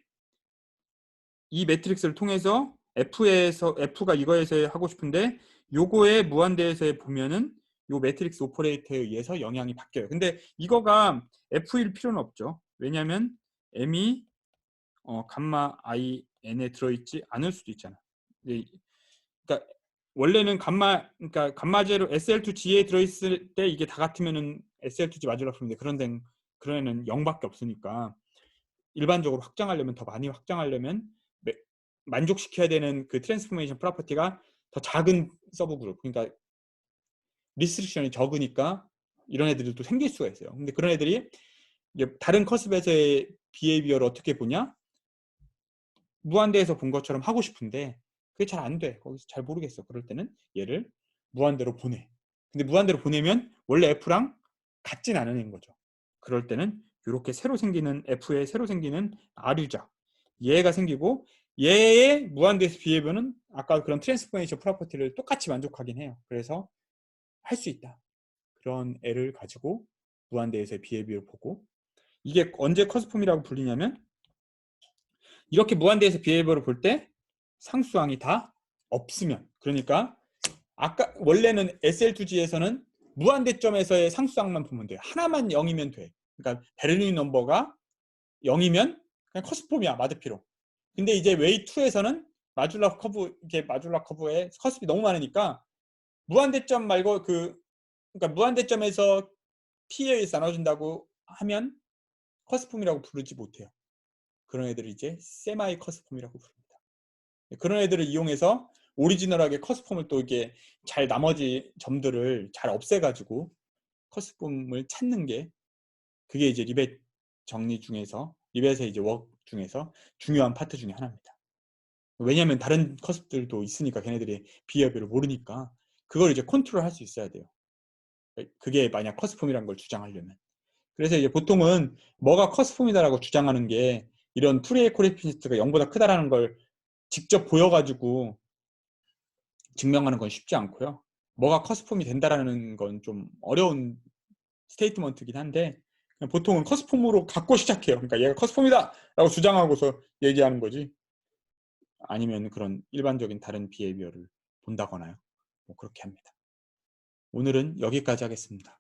Speaker 1: 이 매트릭스를 통해서 F가 이거에서 하고 싶은데 요거의 무한대에서 보면은 요 매트릭스 오퍼레이터에 의해서 영향이 바뀌어요. 근데 이거가 F일 필요는 없죠. 왜냐하면 M이 감마 IN에 들어있지 않을 수도 있잖아. 그러니까 원래는 그러니까 감마제로 SL2G에 들어있을 때 이게 다 같으면은 SL2G 마주라 풀인데 그런 애는 0밖에 없으니까 일반적으로 확장하려면, 더 많이 확장하려면 만족시켜야 되는 그 트랜스포메이션 프로퍼티가 더 작은 서브 그룹, 그러니까 리스트릭션이 적으니까 이런 애들도 생길 수가 있어요. 근데 그런 애들이 이제 다른 커스벳의 비헤이비어를 어떻게 보냐? 무한대에서 본 것처럼 하고 싶은데 그게 잘 안 돼. 거기서 잘 모르겠어. 그럴 때는 얘를 무한대로 보내. 근데 무한대로 보내면 원래 F랑 같진 않은 거죠. 그럴 때는 이렇게 새로 생기는 F에 새로 생기는 R유자 얘가 생기고, 얘의 무한대에서 비헤이비어는 아까 그런 트랜스포메이션 프로퍼티를 똑같이 만족하긴 해요. 그래서 할 수 있다. 그런 애를 가지고 무한대에서의 비헤이비어를 보고, 이게 언제 커스폼이라고 불리냐면 이렇게 무한대에서 비헤이비어를 볼 때 상수항이 다 없으면, 그러니까 아까 원래는 SL2G에서는 무한대점에서의 상수항만 보면 돼요. 하나만 0이면 돼. 그러니까 베를린 넘버가 0이면 그냥 커스폼이야, 마드피로. 근데 이제 웨이 2에서는 마줄라 커브에 커스피 너무 많으니까 무한대점 말고 그러니까 무한대점에서 P에 의해서 나눠준다고 하면 커스폼이라고 부르지 못해요. 그런 애들을 이제 세마이 커스폼이라고 부릅니다. 그런 애들을 이용해서 오리지널하게 커스폼을 또 이게 잘 나머지 점들을 잘 없애가지고 커스폼을 찾는 게, 그게 이제 리벳 정리 중에서, 리벳의 이제 웍 중에서 중요한 파트 중에 하나입니다. 왜냐하면 다른 커스들도 있으니까 걔네들이 비헤이비어를 모르니까 그걸 이제 컨트롤 할 수 있어야 돼요. 그게 만약 커스폼이라는 걸 주장하려면. 그래서 이제 보통은 뭐가 커스폼이다라고 주장하는 게 이런 프리에 코레피니스트가 0보다 크다라는 걸 직접 보여가지고 증명하는 건 쉽지 않고요. 뭐가 커스폼이 된다라는 건 좀 어려운 스테이트먼트긴 한데 보통은 커스폼으로 갖고 시작해요. 그러니까 얘가 커스폼이다 라고 주장하고서 얘기하는 거지, 아니면 그런 일반적인 다른 비헤이비어를 본다거나요. 뭐 그렇게 합니다. 오늘은 여기까지 하겠습니다.